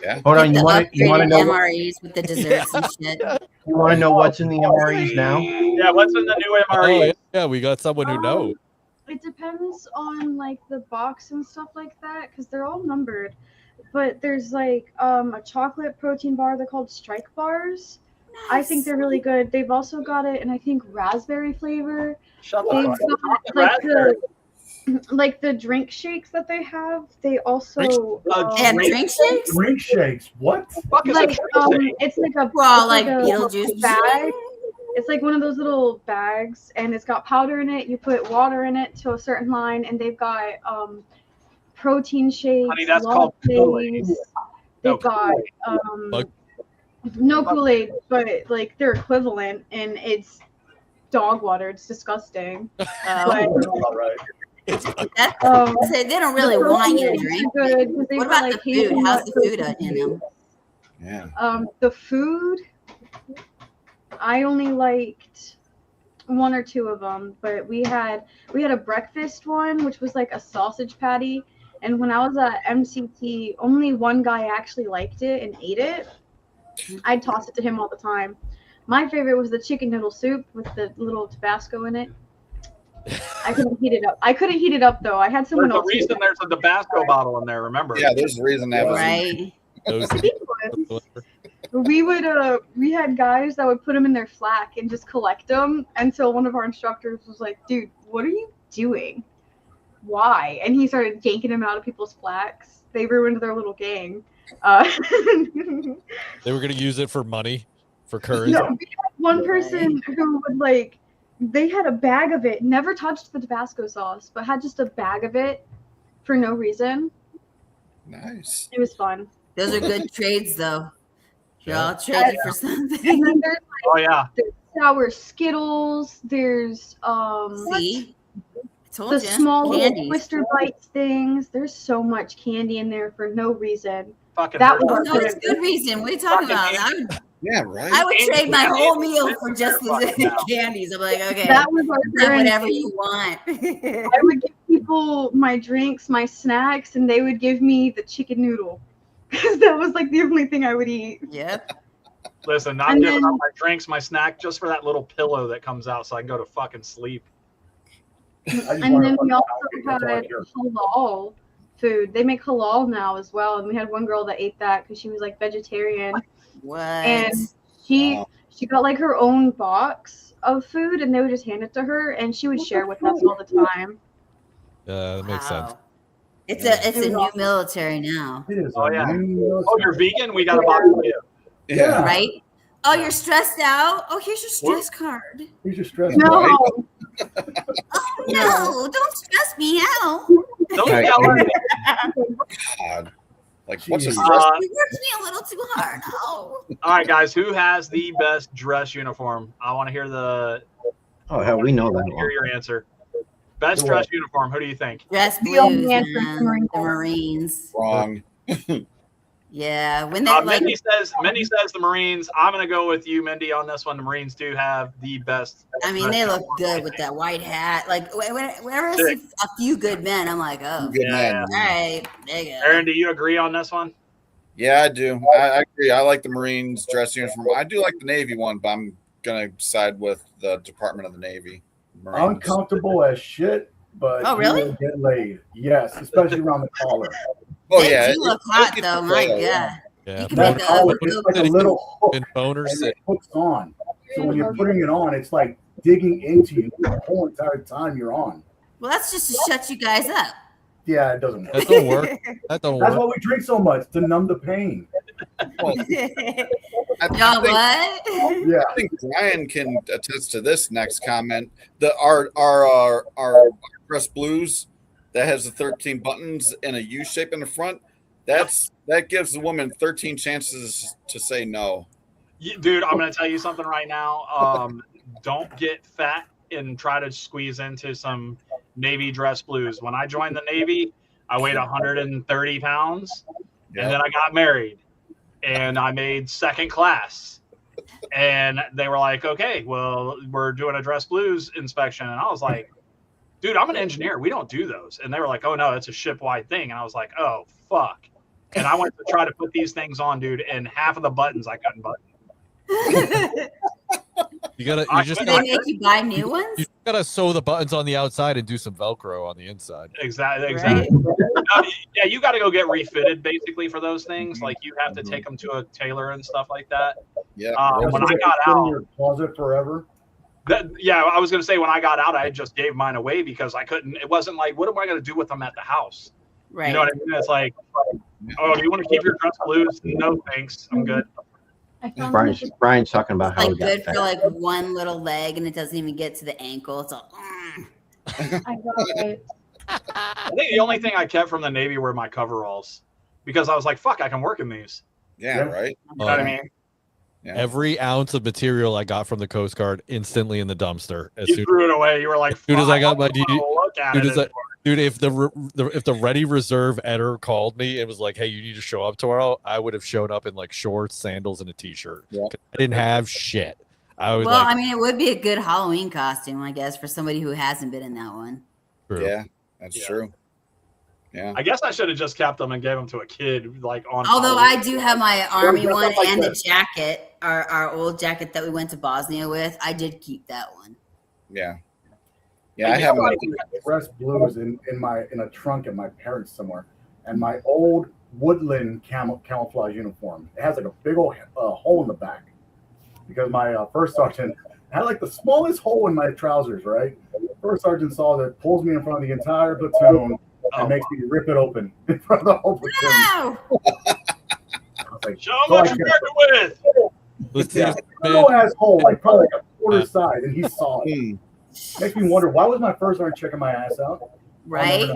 Yeah. Hold on, The you want to upgraded know? MREs with the desserts and shit. You want to know what's in the MREs now? Yeah, what's in the new oh, MRE? yeah, we got someone who knows. It depends on like the box and stuff like that, because they're all numbered. But there's like a chocolate protein bar. They're called Strike Bars. I think they're really good. They've also got it in, I think, raspberry flavor. Shut They've the fuck got up. like the drink shakes that they have. They also They have drink shakes? Drink shakes. What? Fuck is a like drink shake? it's like a Well, it's like a Beetlejuice. bag. It's like one of those little bags, and it's got powder in it. You put water in it to a certain line, and they've got protein shakes, Honey, that's called Kool-Aid. lattes. No, They've got Like- no Kool-Aid, but like they're equivalent, and it's dog water. It's disgusting. But All right. So they don't really the want you to protein drink. shakes are good, 'cause they've What got, about like, the food? hazelnut How's the food protein in them? Yeah. The food, I only liked one or two of them, but we had a breakfast one, which was like a sausage patty. And when I was at MCT, only one guy actually liked it and ate it. I'd toss it to him all the time. My favorite was the chicken noodle soup with the little Tabasco in it. I couldn't heat it up though. I had someone There's a else. reason there's a Tabasco bottle in there, remember? Yeah, there's a reason that was. Right. We had guys that would put them in their flak and just collect them until one of our instructors was like, dude, what are you doing? Why? And he started yanking them out of people's flaks. They ruined their little gang. They were going to use it for money, for currency. No, we had one person who would like, they had a bag of it, never touched the Tabasco sauce, but had just a bag of it for no reason. Nice. It was fun. Those are good trades, though. You're all trading for something. And then there's Oh yeah. there's sour Skittles. There's See? I told the you. small little Candies. Twister Bites things. There's so much candy in there for no reason. Fucking That hurt. was No, it's good reason. What are you talking about? Yeah, right. I would trade my Candy whole is meal good for for just your the fucking mouth. candies. I'm like, okay, That was our have whatever currency. you want. I would give people my drinks, my snacks, and they would give me the chicken noodle because that was like the only thing I would eat. Yep. Listen, I'm And giving then- up my drinks, my snack, just for that little pillow that comes out so I can go to fucking sleep. And then we also had halal food. They make halal now as well, and we had one girl that ate that because she was like vegetarian, What? and she got like her own box of food, and they would just hand it to her, and she would share with us all the time. That makes sense. Wow. It's a new military now, It is. Oh, yeah. amazing. Oh, you're vegan? We got a box for you. Yeah. right? Oh, you're stressed out? Oh, here's your stress card. Here's your stress. No, Oh no, don't stress me out. Don't Right. yell at me. God. Like, what's a Jeez. stress? You worked me a little too hard. Oh. All right, guys, who has the best dress uniform? I want to hear Oh hell, we know that hear one. your answer. Best The dress what? uniform. Who do you think? Dress The only blues, answer is man. Marine The Corps. Marines. Wrong. Yeah, when they like. Mindy says the Marines. I'm gonna go with you, Mindy, on this one. The Marines do have the best. I mean, they look good with that white hat. Like whenever I see a few good men, I'm like, oh, Good man. all right, there you go. Aaron, do you agree on this one? Yeah, I do. I agree. I like the Marines dress uniform. I do like the Navy one, but I'm gonna side with the Department of the Navy. Marines. Uncomfortable as shit, but Oh, really? you will get laid. Yes, especially around the collar. Oh They yeah. do look hot though. My God. Yeah. You can That make collar a is like a little hook, And boners. and it hooks on. So when you're putting it on, it's like digging into you the whole entire time you're on. well, that's just to shut you guys up. Yeah, it doesn't work. That don't work. That don't That's work. why we drink so much, to numb the pain. Well, Y'all what? Yeah. I think Brian can attest to this next comment. Our dress blues that has the 13 buttons and a U shape in the front. That gives the woman 13 chances to say no. Dude, I'm gonna tell you something right now. Don't get fat and try to squeeze into some Navy dress blues. When I joined the Navy, I weighed 130 pounds, and then I got married, and I made second class. And they were like, "Okay, well, we're doing a dress blues inspection," and I was like, dude, I'm an engineer. We don't do those. And they were like, oh no, it's a ship-wide thing. And I was like, oh fuck. And I went to try to put these things on, dude, and half of the buttons I couldn't button. Do they make you buy new ones? You gotta sew the buttons on the outside and do some Velcro on the inside. Exactly. Right? Yeah, you got to go get refitted basically for those things. Like you have to take them to a tailor and stuff like that. Yeah. When I got out, in your closet forever. I was gonna say when I got out, I just gave mine away because I couldn't. It wasn't like, what am I gonna do with them at the house? Right. You know what I mean? It's like, oh, do you want to keep your dress blues? No, thanks. I'm good. Brian's talking about how Like he got good fat. for like one little leg, and it doesn't even get to the ankle. It's all. I got it. I think the only thing I kept from the Navy were my coveralls because I was like, fuck, I can work in these. Yeah, right. You know what I mean? Yeah. Every ounce of material I got from the Coast Guard instantly in the dumpster. As You soon threw it away. You were like, as I got my I don't wanna look at it anymore. dude, if the Ready Reserve editor called me and was like, "Hey, you need to show up tomorrow," I would have shown up in like shorts, sandals, and a t-shirt. Yeah. I didn't have shit. I was Well, like, I mean, it would be a good Halloween costume, I guess, for somebody who hasn't been in that one. True. Yeah, that's true. Yeah. I guess I should have just kept them and gave them to a kid, like on. Although Halloween. I do have my army dress one up like and the this. jacket, our old jacket that we went to Bosnia with. I did keep that one. Yeah. Yeah, I have like dress blues in a trunk at my parents somewhere, and my old woodland camouflage uniform. It has like a big old hole in the back because my first sergeant had like the smallest hole in my trousers. Right, first sergeant saw that, pulls me in front of the entire platoon, and makes me rip it open in front of the whole platoon. No! I was like, Show them what you're working with. Yeah, a little ass hole, like probably like a quarter size, and he saw it. Makes me wonder, why was my first sergeant checking my ass out? Right?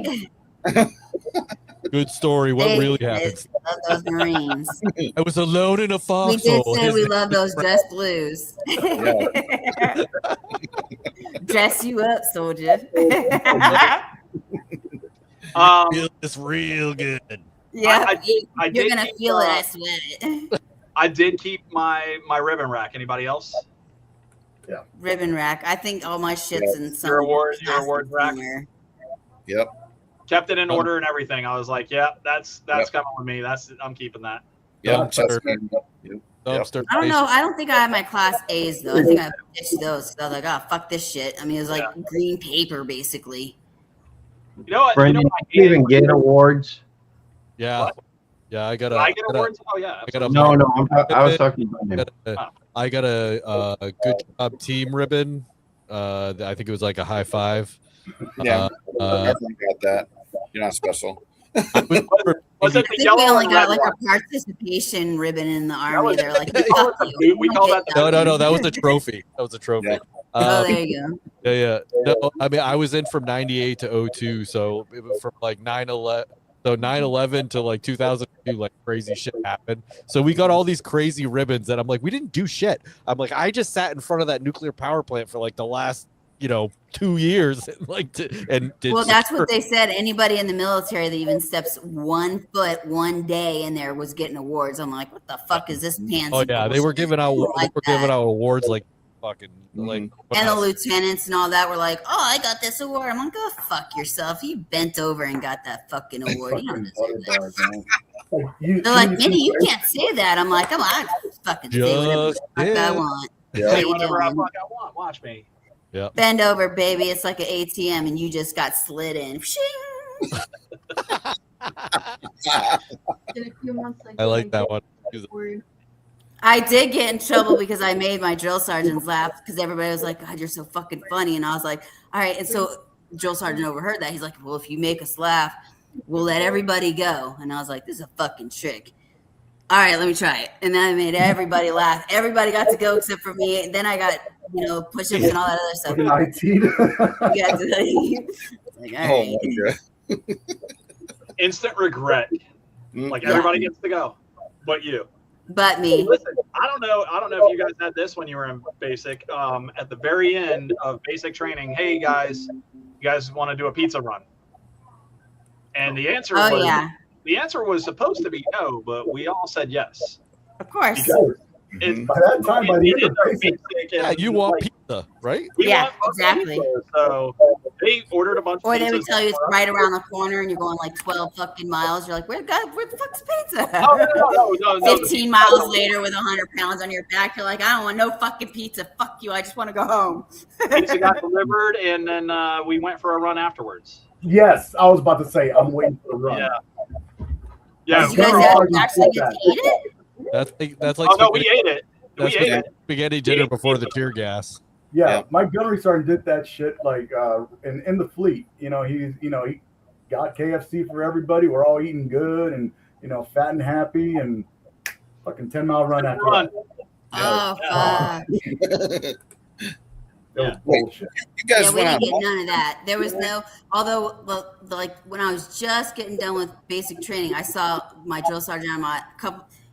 good story. What They really just happened? love those Marines. I was alone in a We foxhole. did say we love those dress blues. Dress you up, soldier. Feel this real good. Yeah, I you're did gonna keep, feel it. I sweat it. I did keep my ribbon rack. Anybody else? Ribbon rack. I think all my shit's in some Your award plastic rack. somewhere. Yep. Kept it in order and everything. I was like, yeah, that's coming with me. I'm keeping that. Yep. Dumpster. Yep. Dumpster. I don't know. I don't think I have my class A's though. I think I ditched those. So I was like, oh fuck this shit. I mean, it was like green paper basically. You know what? Brendan, you know what I you even hated? get awards? Yeah. Yeah, I got Did I get awards? Oh yeah. I got a No, I was talking about him. I got a good job team ribbon. I think it was like a high five. Yeah. Everyone got that. You're not special. Was it I the think we yellow only or got red like one? a participation ribbon in the army. was- They're like, we call it fuck the- you. we You call don't that get No, that was a trophy. That was a trophy. Yeah. Oh, there you go. Yeah. No, I mean, I was in from 98 to 02. So it was from like 9/11. So 9/11 to like 2002, like crazy shit happened. So we got all these crazy ribbons that I'm like, we didn't do shit. I'm like, I just sat in front of that nuclear power plant for like the last, 2 years, and did Well, that's what they said. Anybody in the military that even steps 1 foot one day in there was getting awards. I'm like, what the fuck is this pansy? Oh yeah, they were bullshit? giving out Like that. awards like fucking like. And the lieutenants and all that were like, "Oh, I got this award." I'm like, "Go fuck yourself! You bent over and got that fucking award. You don't deserve that." They're like, "Minnie, you can't say that." I'm like, "Come on, I fucking say whatever the fuck I want." Yeah. How Hey, you whatever I doing? fuck I want. Watch me. Yeah. Bend over, baby. It's like an ATM, and you just got slid in. Shing. In a few months, I like that one. I did get in trouble because I made my drill sergeants laugh because everybody was like, "God, you're so fucking funny," and I was like, "All right." And so drill sergeant overheard that. He's like, "Well, if you make us laugh, we'll let everybody go." And I was like, "This is a fucking trick." All right, let me try it. And then I made everybody laugh. Everybody got to go except for me. And then I got, push-ups and all that other stuff. Yeah, like, all right. Oh my god. Instant regret. Like everybody gets to go, but you. But me. Listen, I don't know if you guys had this when you were in basic. At the very end of basic training, hey guys, you guys want to do a pizza run? And the answer was yeah. the answer was supposed to be no, but we all said yes. Of course. It, By that time, by the end of basic, Yeah, you want pizza, right? we Yeah, want fucking exactly. pizza. So they ordered a bunch of Or they would pizzas tell you it's for us. right around the corner and you're going like 12 fucking miles. You're like, where the fuck's pizza? Oh, no. 15 miles later with 100 pounds on your back, you're like, I don't want no fucking pizza. Fuck you. I just want to go home. Pizza got delivered, and then we went for a run afterwards. yes, I was about to say I'm waiting for the run. Yeah. You guys actually get to eat it? That's like Oh no, we ate it. We that's ate it. spaghetti dinner before the tear gas. Yeah, my gunnery sergeant did that shit like in the fleet. He got KFC for everybody. We're all eating good and fat and happy and fucking 10-mile run after that. Oh fuck. It was bullshit. You guys We went didn't on. get none of that. There was no, although like when I was just getting done with basic training, I saw my drill sergeant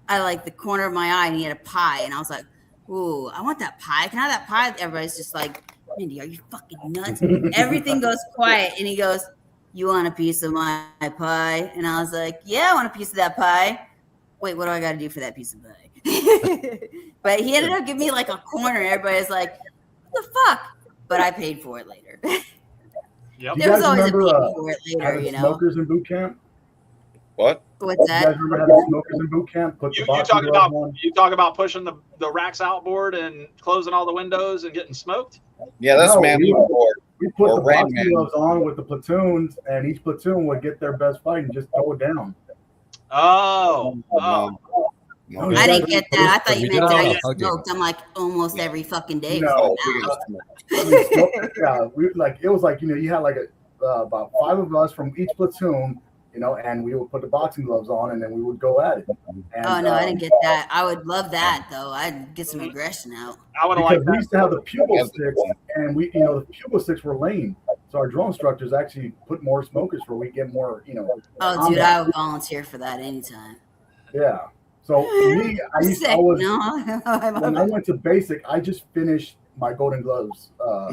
I like the corner of my eye, and he had a pie, and I was like, ooh, I want that pie. Can I have that pie? Everybody's just like, Mindy, are you fucking nuts? Everything goes quiet, and he goes, you want a piece of my pie? And I was like, yeah, I want a piece of that pie. Wait, what do I got to do for that piece of pie? But he ended up giving me like a corner, and everybody's like, what the fuck? But I paid for it later. Yep. You There was guys always a remember pay for it later, having smokers in boot camp? What? What's You that? guys remember having smokers in boot camp? Put the You boxing talk gloves about on? you talk about pushing the racks outboard and closing all the windows and getting smoked. Yeah, that's No, man we- overboard. We put Or the Rain boxing Man. gloves on with the platoons, and each platoon would get their best fight and just throw it down. Oh. No, I didn't get that. I thought you We meant did that I all get the hugging. smoked. I'm like almost every fucking day. No, for now. I mean, yeah, it was like you had like about 5 of us from each platoon, and we would put the boxing gloves on, and then we would go at it. And, Oh no, I didn't get that. I would love that though. I'd get some aggression out. I would have because liked we that. used to have the pupil sticks, and the pupil sticks were lame, so our drill instructors actually put more smokers where we get more, Oh dude, combat. I would volunteer for that anytime. Yeah. So for me, I used Sick, always no? I love when I it. went to basic, I just finished my Golden Gloves Oh,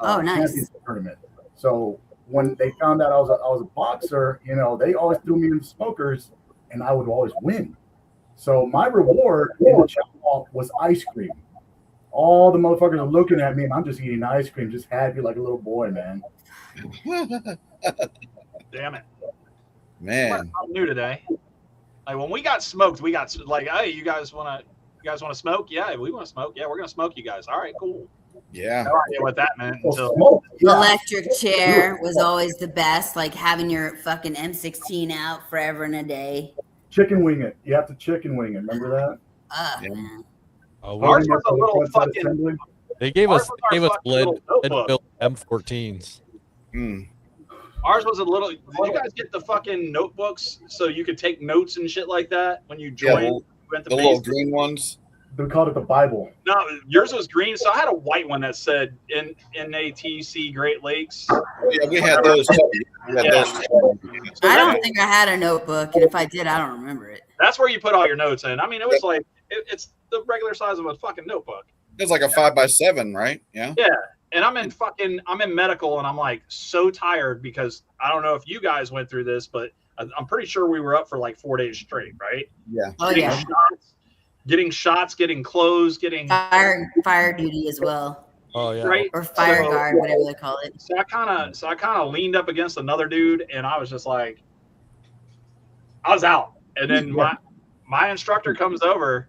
nice. championship tournament. So when they found out I was a boxer, they always threw me in the smokers, and I would always win. So my reward in the chop off was ice cream. All the motherfuckers are looking at me, and I'm just eating ice cream, just happy like a little boy, man. Damn it. Man. I'm new today. Like when we got smoked, we got like, hey, you guys want to smoke? Yeah, we want to smoke. Yeah, we're gonna smoke you guys. All right, cool. Yeah. No idea what that meant Well, until smoke, yeah. Electric chair was always the best. Like having your fucking M16 out forever and a day. Chicken wing it. You have to chicken wing it. Remember that? Yeah. Man. Oh, Ours we- was a little fucking. Assembly. they gave us Ours was our lead fucking little built M14s. Mm. Ours was a little. Did you guys get the fucking notebooks so you could take notes and shit like that when you Yeah, joined? Went to the little base? green ones. We called it the Bible. No, yours was green, so I had a white one that said NATC Great Lakes. Yeah, we had those. Too. We had Yeah. those too. So I that- don't think I had a notebook, and if I did, I don't remember it. That's where you put all your notes in. I mean, it was like it's the regular size of a fucking notebook. It was like a 5x7, right? Yeah. Yeah. And I'm in medical, and I'm like so tired because I don't know if you guys went through this, but I'm pretty sure we were up for like 4 days straight, right? Yeah. Oh Getting yeah, shots, getting clothes, getting fire duty as well, Oh yeah. right. or fire So- guard, whatever they call it. So I kind of leaned up against another dude, and I was just like, I was out. And then my instructor comes over,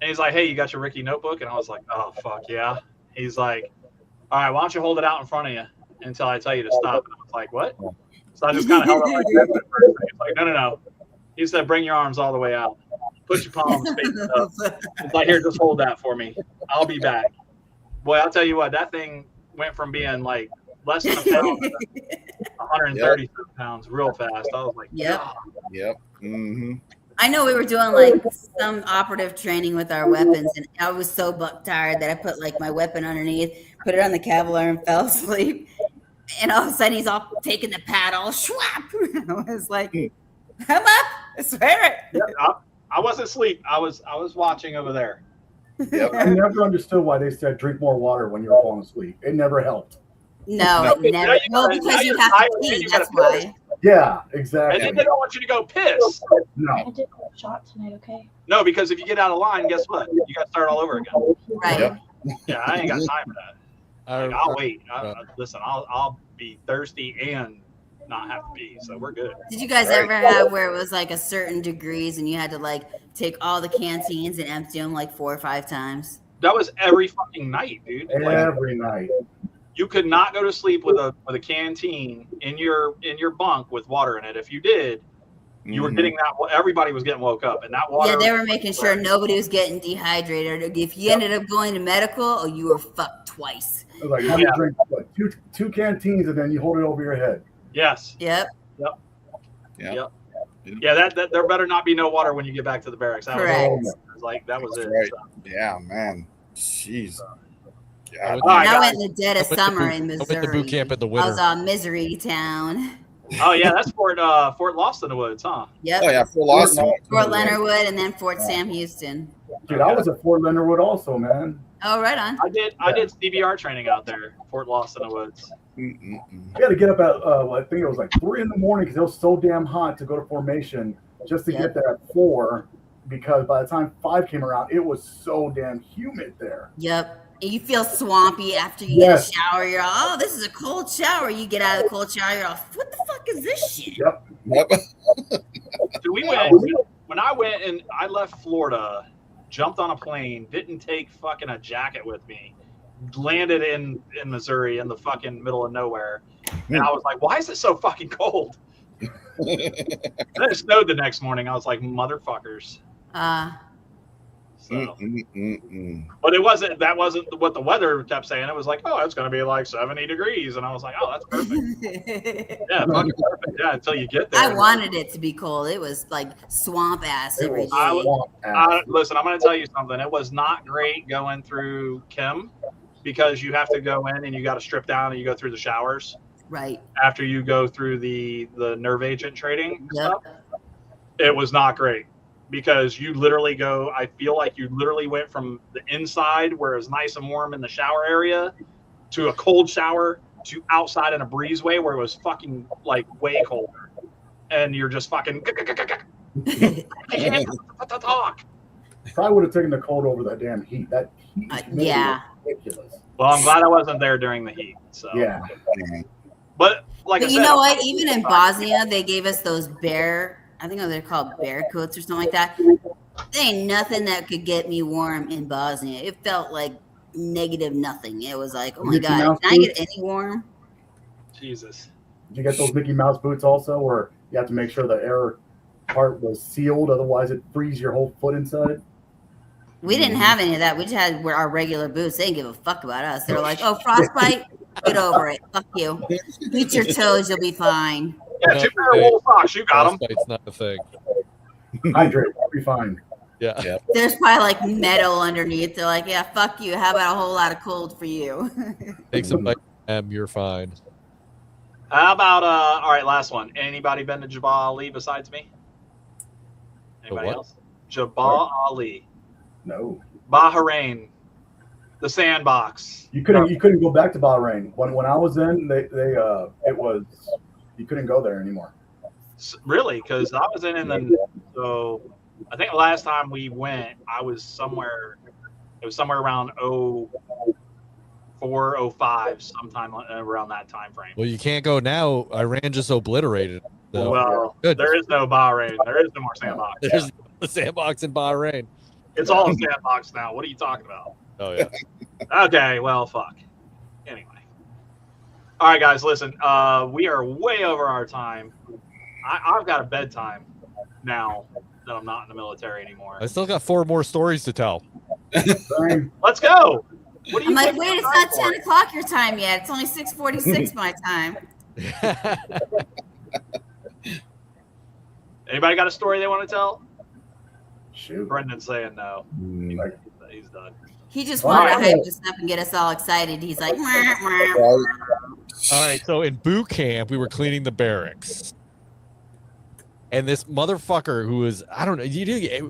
and he's like, "Hey, you got your Ricky notebook?" And I was like, "Oh fuck yeah." He's like, "All right, why don't you hold it out in front of you until I tell you to stop?" And I was like, "What?" So I just kind of held it like this at first. He's like, "No." He said, "Bring your arms all the way out. Put your palms facing up." It's like, "Here, just hold that for me. I'll be back." Boy, I'll tell you what, that thing went from being like less than a pound to 130 pounds real fast. I was like, Yep. "God." Yep. Mm-hmm. I know we were doing like some operative training with our weapons, and I was so buck tired that I put like my weapon underneath, put it on the Cavalier, and fell asleep. And all of a sudden, he's all taking the pad, all schwap. I was like, "I'm up, I swear it." Yeah, I wasn't asleep. I was watching over there. Yep. I never understood why they said drink more water when you were falling asleep. It never helped. No, No, it now never. you Well, gotta- now because you you're have tired to and pee. you gotta That's why. Yeah, And exactly. then they don't want you to go piss. No. I did a shot tonight, okay? No, because if you get out of line, guess what? You got to start all over again. Right. Yep. Yeah, I ain't got time for that. Like, I'll wait. Listen, I'll be thirsty and not have to pee, so we're good. Did you guys ever have where it was like a certain degrees and you had to like take all the canteens and empty them like 4 or 5 times? That was every fucking night, dude. Like, Every night. you could not go to sleep with a canteen in your bunk with water in it. If you did, you were getting that. Everybody was getting woke up, and that water. Yeah, they were making sure nobody was getting dehydrated. If you ended up going to medical, you were fucked twice. It was like you drink what, two canteens and then you hold it over your head. Yes. Yep. Yeah, that there better not be no water when you get back to the barracks. That Correct. was like that was it. Right. So. Yeah, man. Jeez. Yeah. I went in the dead of summer in I went Missouri. to boot camp in the I winter. was on Misery Town. Oh yeah, that's Fort Lost in the Woods, huh? Yep. Oh yeah, Fort Lost. Fort Leonard Wood and then Fort Sam Houston. Dude, I was at Fort Leonard Wood also, man. Oh, right on. I did CBR training out there, Fort Lost in the Woods. You had to get up at I think it was like 3 in the morning because it was so damn hot to go to formation just to get there at 4. Because by the time 5 came around, it was so damn humid there. Yep. And you feel swampy after you get a shower. You're all, oh, this is a cold shower. You get out of the cold shower. You're all, what the fuck is this shit? Yep. So when I went and I left Florida, jumped on a plane, didn't take fucking a jacket with me, landed in Missouri in the fucking middle of nowhere, and I was like, why is it so fucking cold? And it snowed the next morning. I was like, motherfuckers. So. But that wasn't what the weather kept saying. It was like, oh, it's going to be like 70 degrees. And I was like, oh, that's perfect. Yeah, fucking perfect. Yeah, until you get there. I wanted it to be cold. It was like swamp ass every day. Listen, I'm going to tell you something. It was not great going through Kim because you have to go in and you got to strip down and you go through the showers. Right. After you go through the nerve agent trading stuff. It was not great. Because you literally go, I feel like you literally went from the inside where it was nice and warm in the shower area to a cold shower to outside in a breezeway where it was fucking like way colder. And you're just fucking talk. Probably would have taken the cold over that damn heat. That heat is ridiculous. Well, I'm glad I wasn't there during the heat. So yeah. But like but I you said, know what? Even in Bosnia, they gave us those I think they're called bear coats or something like that. There ain't nothing that could get me warm in Bosnia. It felt like negative nothing. It was like, oh my God, can I get any warm? Jesus. Did you get those Mickey Mouse boots also, where you have to make sure the air part was sealed, otherwise it freezes your whole foot inside? We didn't have any of that. We just had our regular boots. They didn't give a fuck about us. They were like, oh, frostbite, get over it. Fuck you. Eat your toes, you'll be fine. Yeah, 2 pair of wool socks. You got them. Frostbite's not a thing. Hydrate. I'll be fine. Yeah. There's probably like metal underneath. They're like, yeah, fuck you. How about a whole lot of cold for you? Take some vitamin M, you're fine. How about all right, last one. Anybody been to Jabal Ali besides me? Anybody else? Jabal Ali. No. Bahrain. The sandbox. You couldn't go back to Bahrain. When I was in, it was you couldn't go there anymore. Really? Because I was in the so I think the last time we went, I was somewhere. It was somewhere around 04, 05, sometime around that time frame. Well, you can't go now. Iran just obliterated. So. Well, there is no Bahrain. There is no more sandbox. There's the sandbox in Bahrain. It's all a sandbox now. What are you talking about? Oh yeah. Okay. Well, fuck. Anyway. All right, guys. Listen. We are way over our time. I've got a bedtime now that I'm not in the military anymore. I still got 4 more stories to tell. Let's go. What do you I'm like, think wait, it's not 10 o'clock your time yet. It's only 6:46 my time. Anybody got a story they want to tell? Shoot. Brendan's saying no. He's done. He just wanted to hype us up and get us all excited. He's like, wah, wah. All right, so in boot camp, we were cleaning the barracks. And this motherfucker who was, I don't know,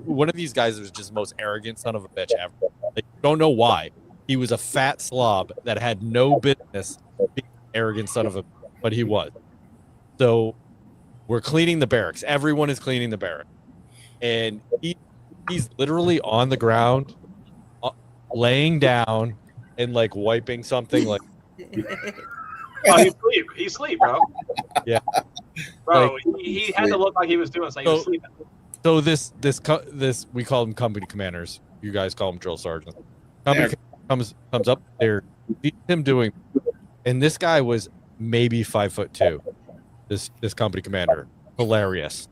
one of these guys was just the most arrogant son of a bitch ever. Like, don't know why. He was a fat slob that had no business being an arrogant son of a, but he was. So we're cleaning the barracks. Everyone is cleaning the barracks. And he's literally on the ground, laying down and like wiping something like. Oh, he's asleep, bro. Yeah. Bro, Like, he had to look like he was doing something. He was sleeping. So this we call them company commanders. You guys call them drill sergeants. Company comes up there, sees him doing, and this guy was maybe 5'2". This company commander, hilarious,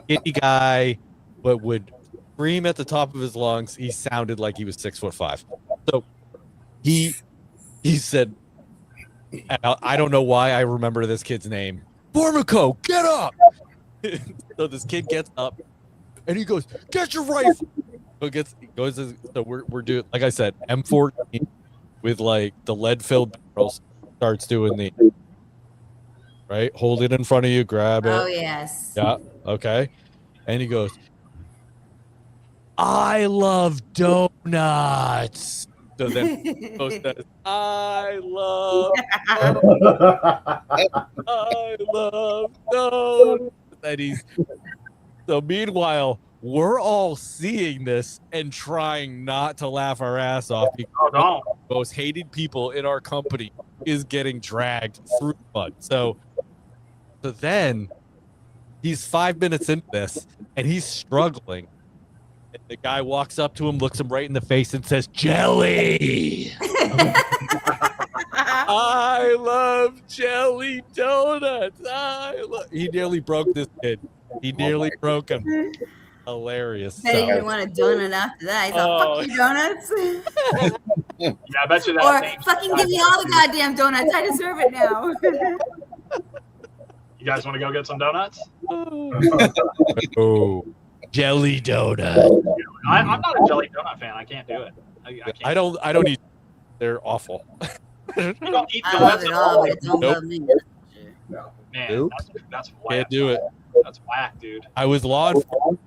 skinny guy, but would scream at the top of his lungs. He sounded like he was 6'5". So he said, I don't know why I remember this kid's name. Formico, get up! So this kid gets up, and he goes, "Get your rifle." So we're doing, like I said, M14 with like the lead-filled barrels. Starts doing the right. Hold it in front of you. Grab it. Oh yes. Yeah. Okay. And he goes, "I love donuts." So then says, I love donuts. And so meanwhile, we're all seeing this and trying not to laugh our ass off because the most hated people in our company is getting dragged through mud. So then he's 5 minutes into this and he's struggling. And the guy walks up to him, looks him right in the face, and says, "Jelly." I love jelly donuts. He nearly broke this kid. He nearly broke him. Hilarious. I didn't even want a donut after that. He's like, "Fuck you, donuts." Yeah, I bet you that. Or fucking give me all the goddamn donuts. I deserve it now. You guys want to go get some donuts? Oh, jelly donut. I'm not a jelly donut fan. I can't do it. I can't. I don't eat. They're awful. You don't eat I donuts love it at all, all? but it don't love me. Man, Nope. that's whack. Can't do it. That's whack, dude. I was law enforcement.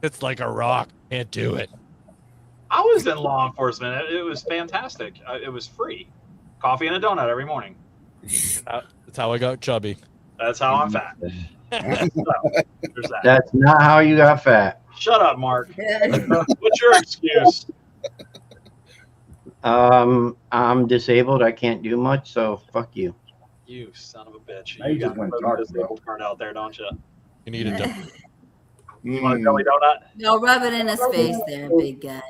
It's like a rock. Can't do it. I was in law enforcement. It was fantastic. It was free. Coffee and a donut every morning. That's how I got chubby. That's how I'm fat. So, there's that. That's not how you got fat. Shut up, Mark. What's your excuse? I'm disabled. I can't do much, so fuck you. You son of a bitch. Now you just got went a dark, disabled card out there, don't you? You need a donut. You want a jelly donut? No, rub it in his face there, big guy.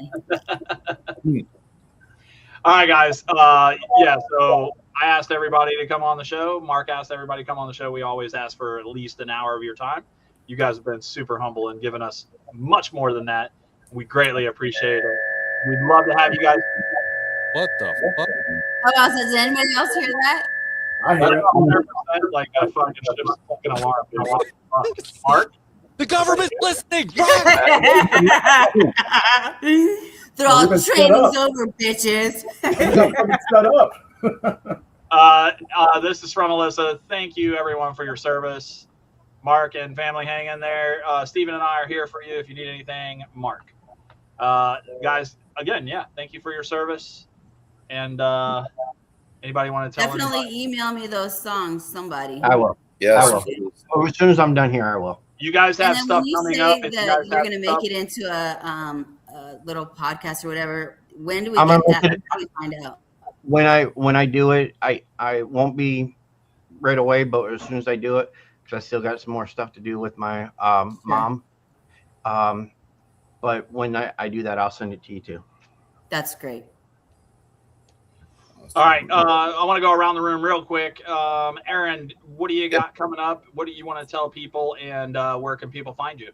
All right, guys. Yeah, so I asked everybody to come on the show. Mark asked everybody to come on the show. We always ask for at least an hour of your time. You guys have been super humble and given us much more than that. We greatly appreciate it. We'd love to have you guys. What the fuck? Oh, wow, so does anybody else hear that? I hear it. 100% like a fucking ship's fucking alarm. Mark? The government's listening. They're all We've been set training's up. over, bitches. Set up. This is from Alyssa. Thank you, everyone, for your service. Mark and family, hang in there. Steven and I are here for you if you need anything. Mark. Guys, again, yeah, thank you for your service. And anybody want to tell Definitely anybody? email me those songs, somebody. I will. Yes. I will. Oh, as soon as I'm done here, I will. You guys have And then stuff when you coming say up. If you that guys you're have going to stuff- make it into a little podcast or whatever, when do we I'm get gonna that? make it- How do we find out? When I do it, I won't be right away, but as soon as I do it, because I still got some more stuff to do with my mom. But when I do that, I'll send it to you too. That's great. All right. I want to go around the room real quick. Aaron, what do you got coming up? What do you want to tell people, and where can people find you?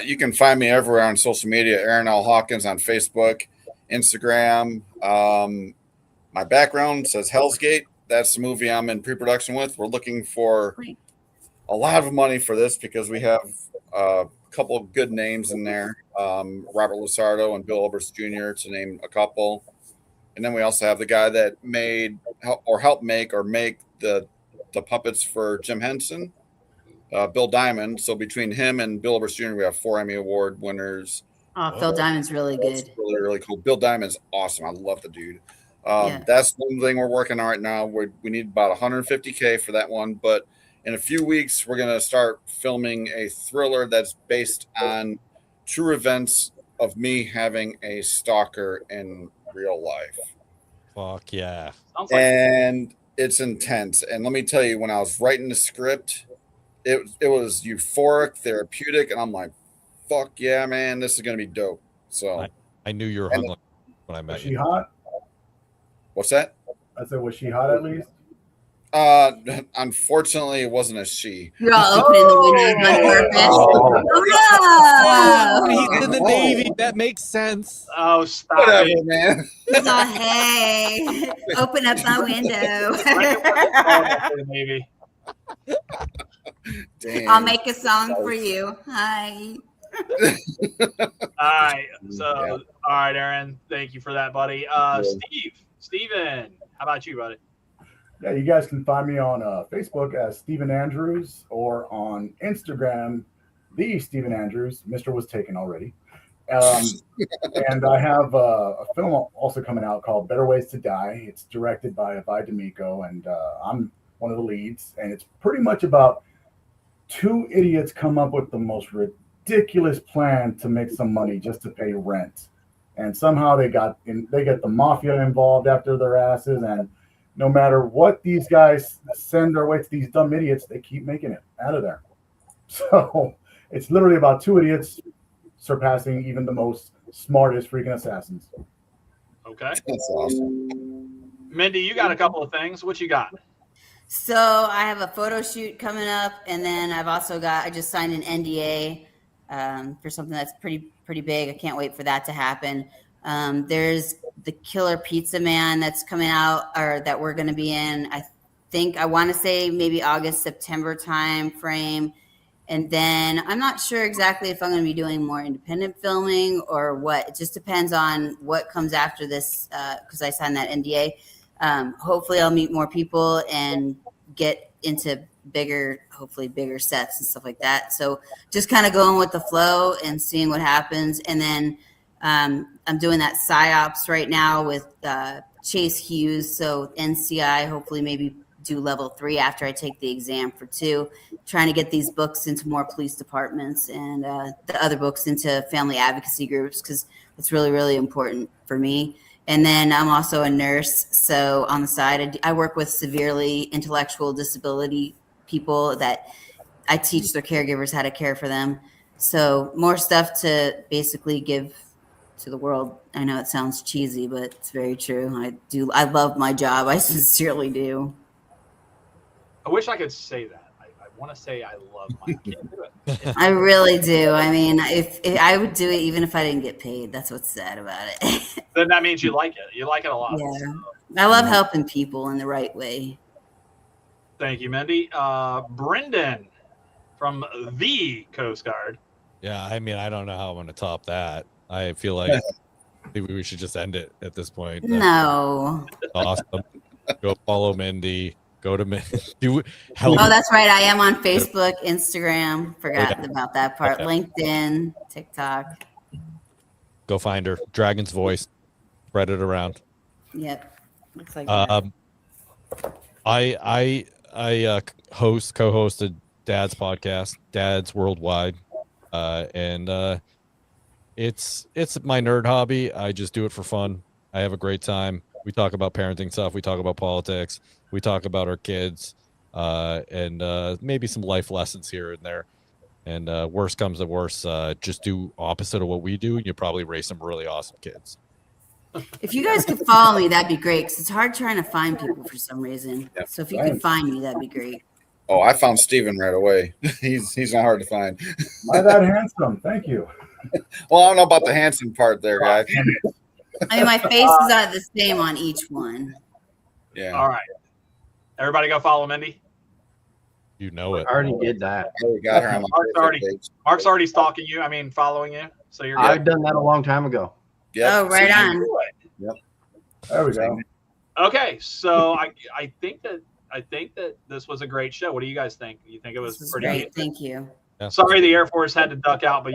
You can find me everywhere on social media. Aaron L. Hawkins on Facebook, Instagram. My background says Hell's Gate. That's the movie I'm in pre-production with. We're looking for a lot of money for this because we have a couple of good names in there. Robert Lusardo and Bill Oberst Jr. to name a couple. And then we also have the guy that helped make the puppets for Jim Henson, Bill Diamond. So between him and Bill Oberst Jr., we have 4 Emmy Award winners. Oh, Phil Diamond's really That's good. really, really cool. Bill Diamond's awesome. I love the dude. Yeah. That's one thing we're working on right now. We need about $150K for that one. But in a few weeks, we're going to start filming a thriller that's based on true events of me having a stalker in real life. Fuck yeah. And it's intense. And let me tell you, when I was writing the script, it was euphoric, therapeutic, and I'm like, fuck yeah, man, this is going to be dope. So I knew you were hung like when I met Was she you. hot? What's that? I said, was she hot at least? Unfortunately, it wasn't a she. You're all opening the windows on purpose. Oh, No! he's in the Navy. That makes sense. Oh, stop Whatever, it. man. He's all, hey, open up my window. Maybe. Damn. I'll make a song for you. Hi. All right. So, all right, Aaron. Thank you for that, buddy. Steven, how about you, buddy? Yeah, you guys can find me on Facebook as Stephen Andrews or on Instagram, the Stephen Andrews. Mr. was taken already. And I have a film also coming out called Better Ways to Die. It's directed by Avi D'Amico, and I'm one of the leads. And it's pretty much about two idiots come up with the most ridiculous plan to make some money just to pay rent. And somehow they get the mafia involved after their asses, and no matter what these guys send their way to these dumb idiots, they keep making it out of there. So it's literally about two idiots surpassing even the most smartest freaking assassins. Okay. That's awesome. Mindy, you got a couple of things. What you got? So I have a photo shoot coming up, and then I just signed an NDA for something that's pretty big. I can't wait for that to happen. There's the Killer Pizza Man that's coming out, or that we're going to be in. I want to say maybe August, September time frame. And then I'm not sure exactly if I'm going to be doing more independent filming or what. It just depends on what comes after this, because I signed that NDA. Hopefully I'll meet more people and get into hopefully bigger sets and stuff like that. So just kind of going with the flow and seeing what happens. And then I'm doing that PsyOps right now with Chase Hughes. So NCI, hopefully maybe do level 3 after I take the exam for 2, trying to get these books into more police departments and the other books into family advocacy groups, because it's really, really important for me. And then I'm also a nurse. So on the side, I work with severely intellectual disability people that I teach their caregivers how to care for them. So more stuff to basically give to the world. I know it sounds cheesy, but it's very true. I love my job. I sincerely do. I wish I could say that. I want to say I love my. I can't do it. I really do. I mean, if I would do it even if I didn't get paid. That's what's sad about it. Then that means you like it. You like it a lot. Yeah. So. I love helping people in the right way. Thank you, Mindy. Brendan from the Coast Guard. Yeah, I mean, I don't know how I'm going to top that. I feel like maybe we should just end it at this point. No. Awesome. Go follow Mindy. Go to Mindy. Oh, that's right. I am on Facebook, Instagram. Forgot about that part. Okay. LinkedIn, TikTok. Go find her. Dragon's Voice. Spread it around. Yep. Looks like I co-hosted Dad's podcast, Dad's Worldwide, and it's my nerd hobby. I just do it for fun. I have a great time. We talk about parenting stuff. We talk about politics. We talk about our kids, and maybe some life lessons here and there. And worst comes to worst, just do opposite of what we do, and you probably raise some really awesome kids. If you guys could follow me, that'd be great, because it's hard trying to find people for some reason. Yep. So if you could find me, that'd be great. Oh, I found Steven right away. He's not hard to find. Why that handsome? Thank you. Well, I don't know about the handsome part there, guys. I mean, my face is the same on each one. Yeah. All right. Everybody go follow Mindy. You know it. I already did that. I already got her on my Mark's already stalking you. I mean, following you. So you're good. I've done that a long time ago. Yep. Oh, right on. Yep. There we go. Okay, so I think that this was a great show. What do you guys think? You think it was This was pretty great. Thank you. Yeah. Sorry, the Air Force had to duck out, but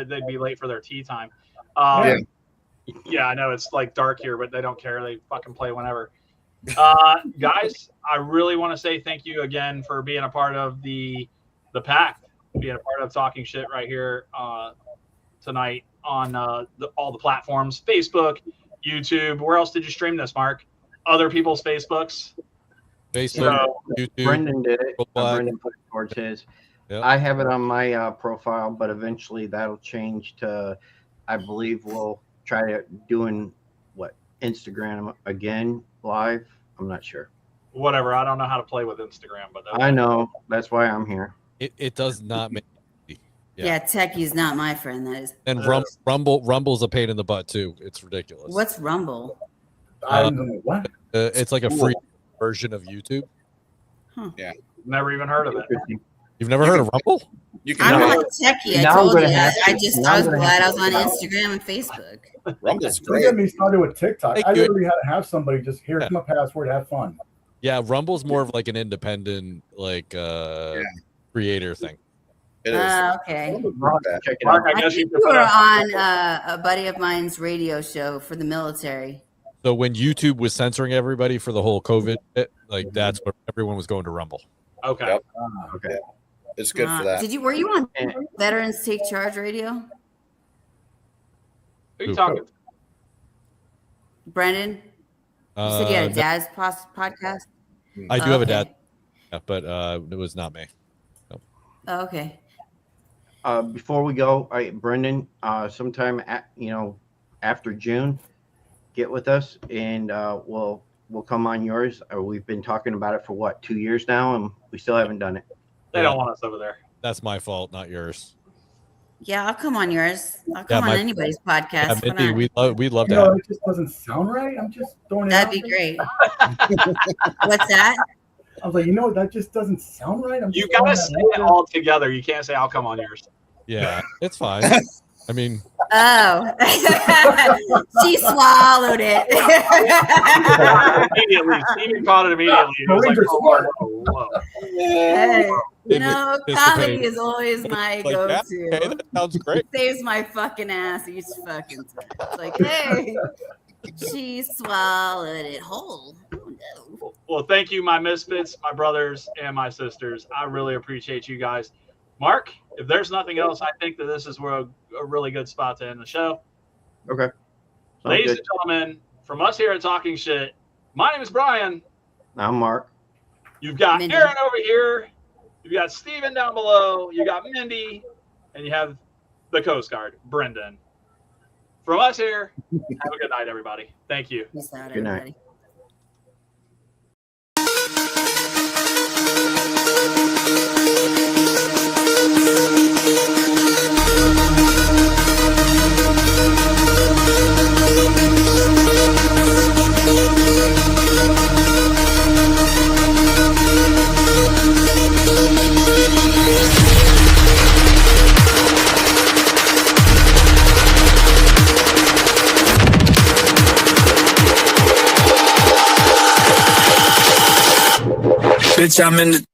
they'd be late for their tea time. Yeah, I know it's like dark here, but they don't care. They fucking play whenever. Guys, I really want to say thank you again for being a part of the pack, being a part of Talking Shttt right here tonight on all the platforms, Facebook, YouTube. Where else did you stream this, Mark? Other people's Facebooks? Facebook, YouTube. Brendan did it. Brendan put it towards his. Yep. I have it on my profile, but eventually that'll change to, I believe we'll try to doing Instagram again live. I'm not sure. Whatever. I don't know how to play with Instagram, but I know. That's why I'm here. It does not make. Yeah, techie's not my friend. That is. And Rumble's a pain in the butt too. It's ridiculous. What's Rumble? What? It's like a free version of YouTube. Huh. Yeah. Never even heard of it. You've never heard of Rumble? You can. I'm not techie. I told you. I was glad I was on Instagram and Facebook. Rumble's Don't great. get me started with TikTok. Thank I you. literally had to have somebody just here's my password, have fun. Yeah, Rumble's more of like an independent creator thing. It is. Okay. Check it Mark, out. I I guess you think could you put were up. on a buddy of mine's radio show for the military. So when YouTube was censoring everybody for the whole COVID, that's where everyone was going to Rumble. Okay. Yep. Okay. It's good for that. Were you on Veterans Take Charge Radio? Who you talking to? Brendan? You said you had a dad's podcast? I do have a dad, but it was not me. No. Oh, okay. Before we go, Brendan, sometime after June, get with us and we'll come on yours. We've been talking about it for 2 years now, and we still haven't done it. They don't want us over there. That's my fault, not yours. Yeah, I'll come on yours. I'll come on anybody's podcast. Yeah, Mindy, we'd love to. You know, it just doesn't sound right. I'm just throwing it That'd out be there. great. What's that? I was like, that just doesn't sound right. You gotta say it all together. You can't say I'll come on yours. Yeah, it's fine. I mean, Oh, she swallowed it. Immediately, Steven caught it immediately. It was like, whoa, whoa. Hey, It comedy participated. is always my like, yeah, go-to. okay, that sounds great. Saves my fucking ass each fucking time. It's like, hey, she swallowed it whole. Oh, no. Well, thank you, my misfits, my brothers, and my sisters. I really appreciate you guys. Mark, if there's nothing else, I think that this is where a really good spot to end the show. Okay. Ladies and gentlemen, from us here at Talking Shttt, my name is Brian. I'm Mark. You've got Mindy. Aaron over here. You've got Steven down below. You got Mindy. And you have the Coast Guard, Brendan. From us here, have a good night, everybody. Thank you. Peace out, Good night. everybody. Bitch, I'm in the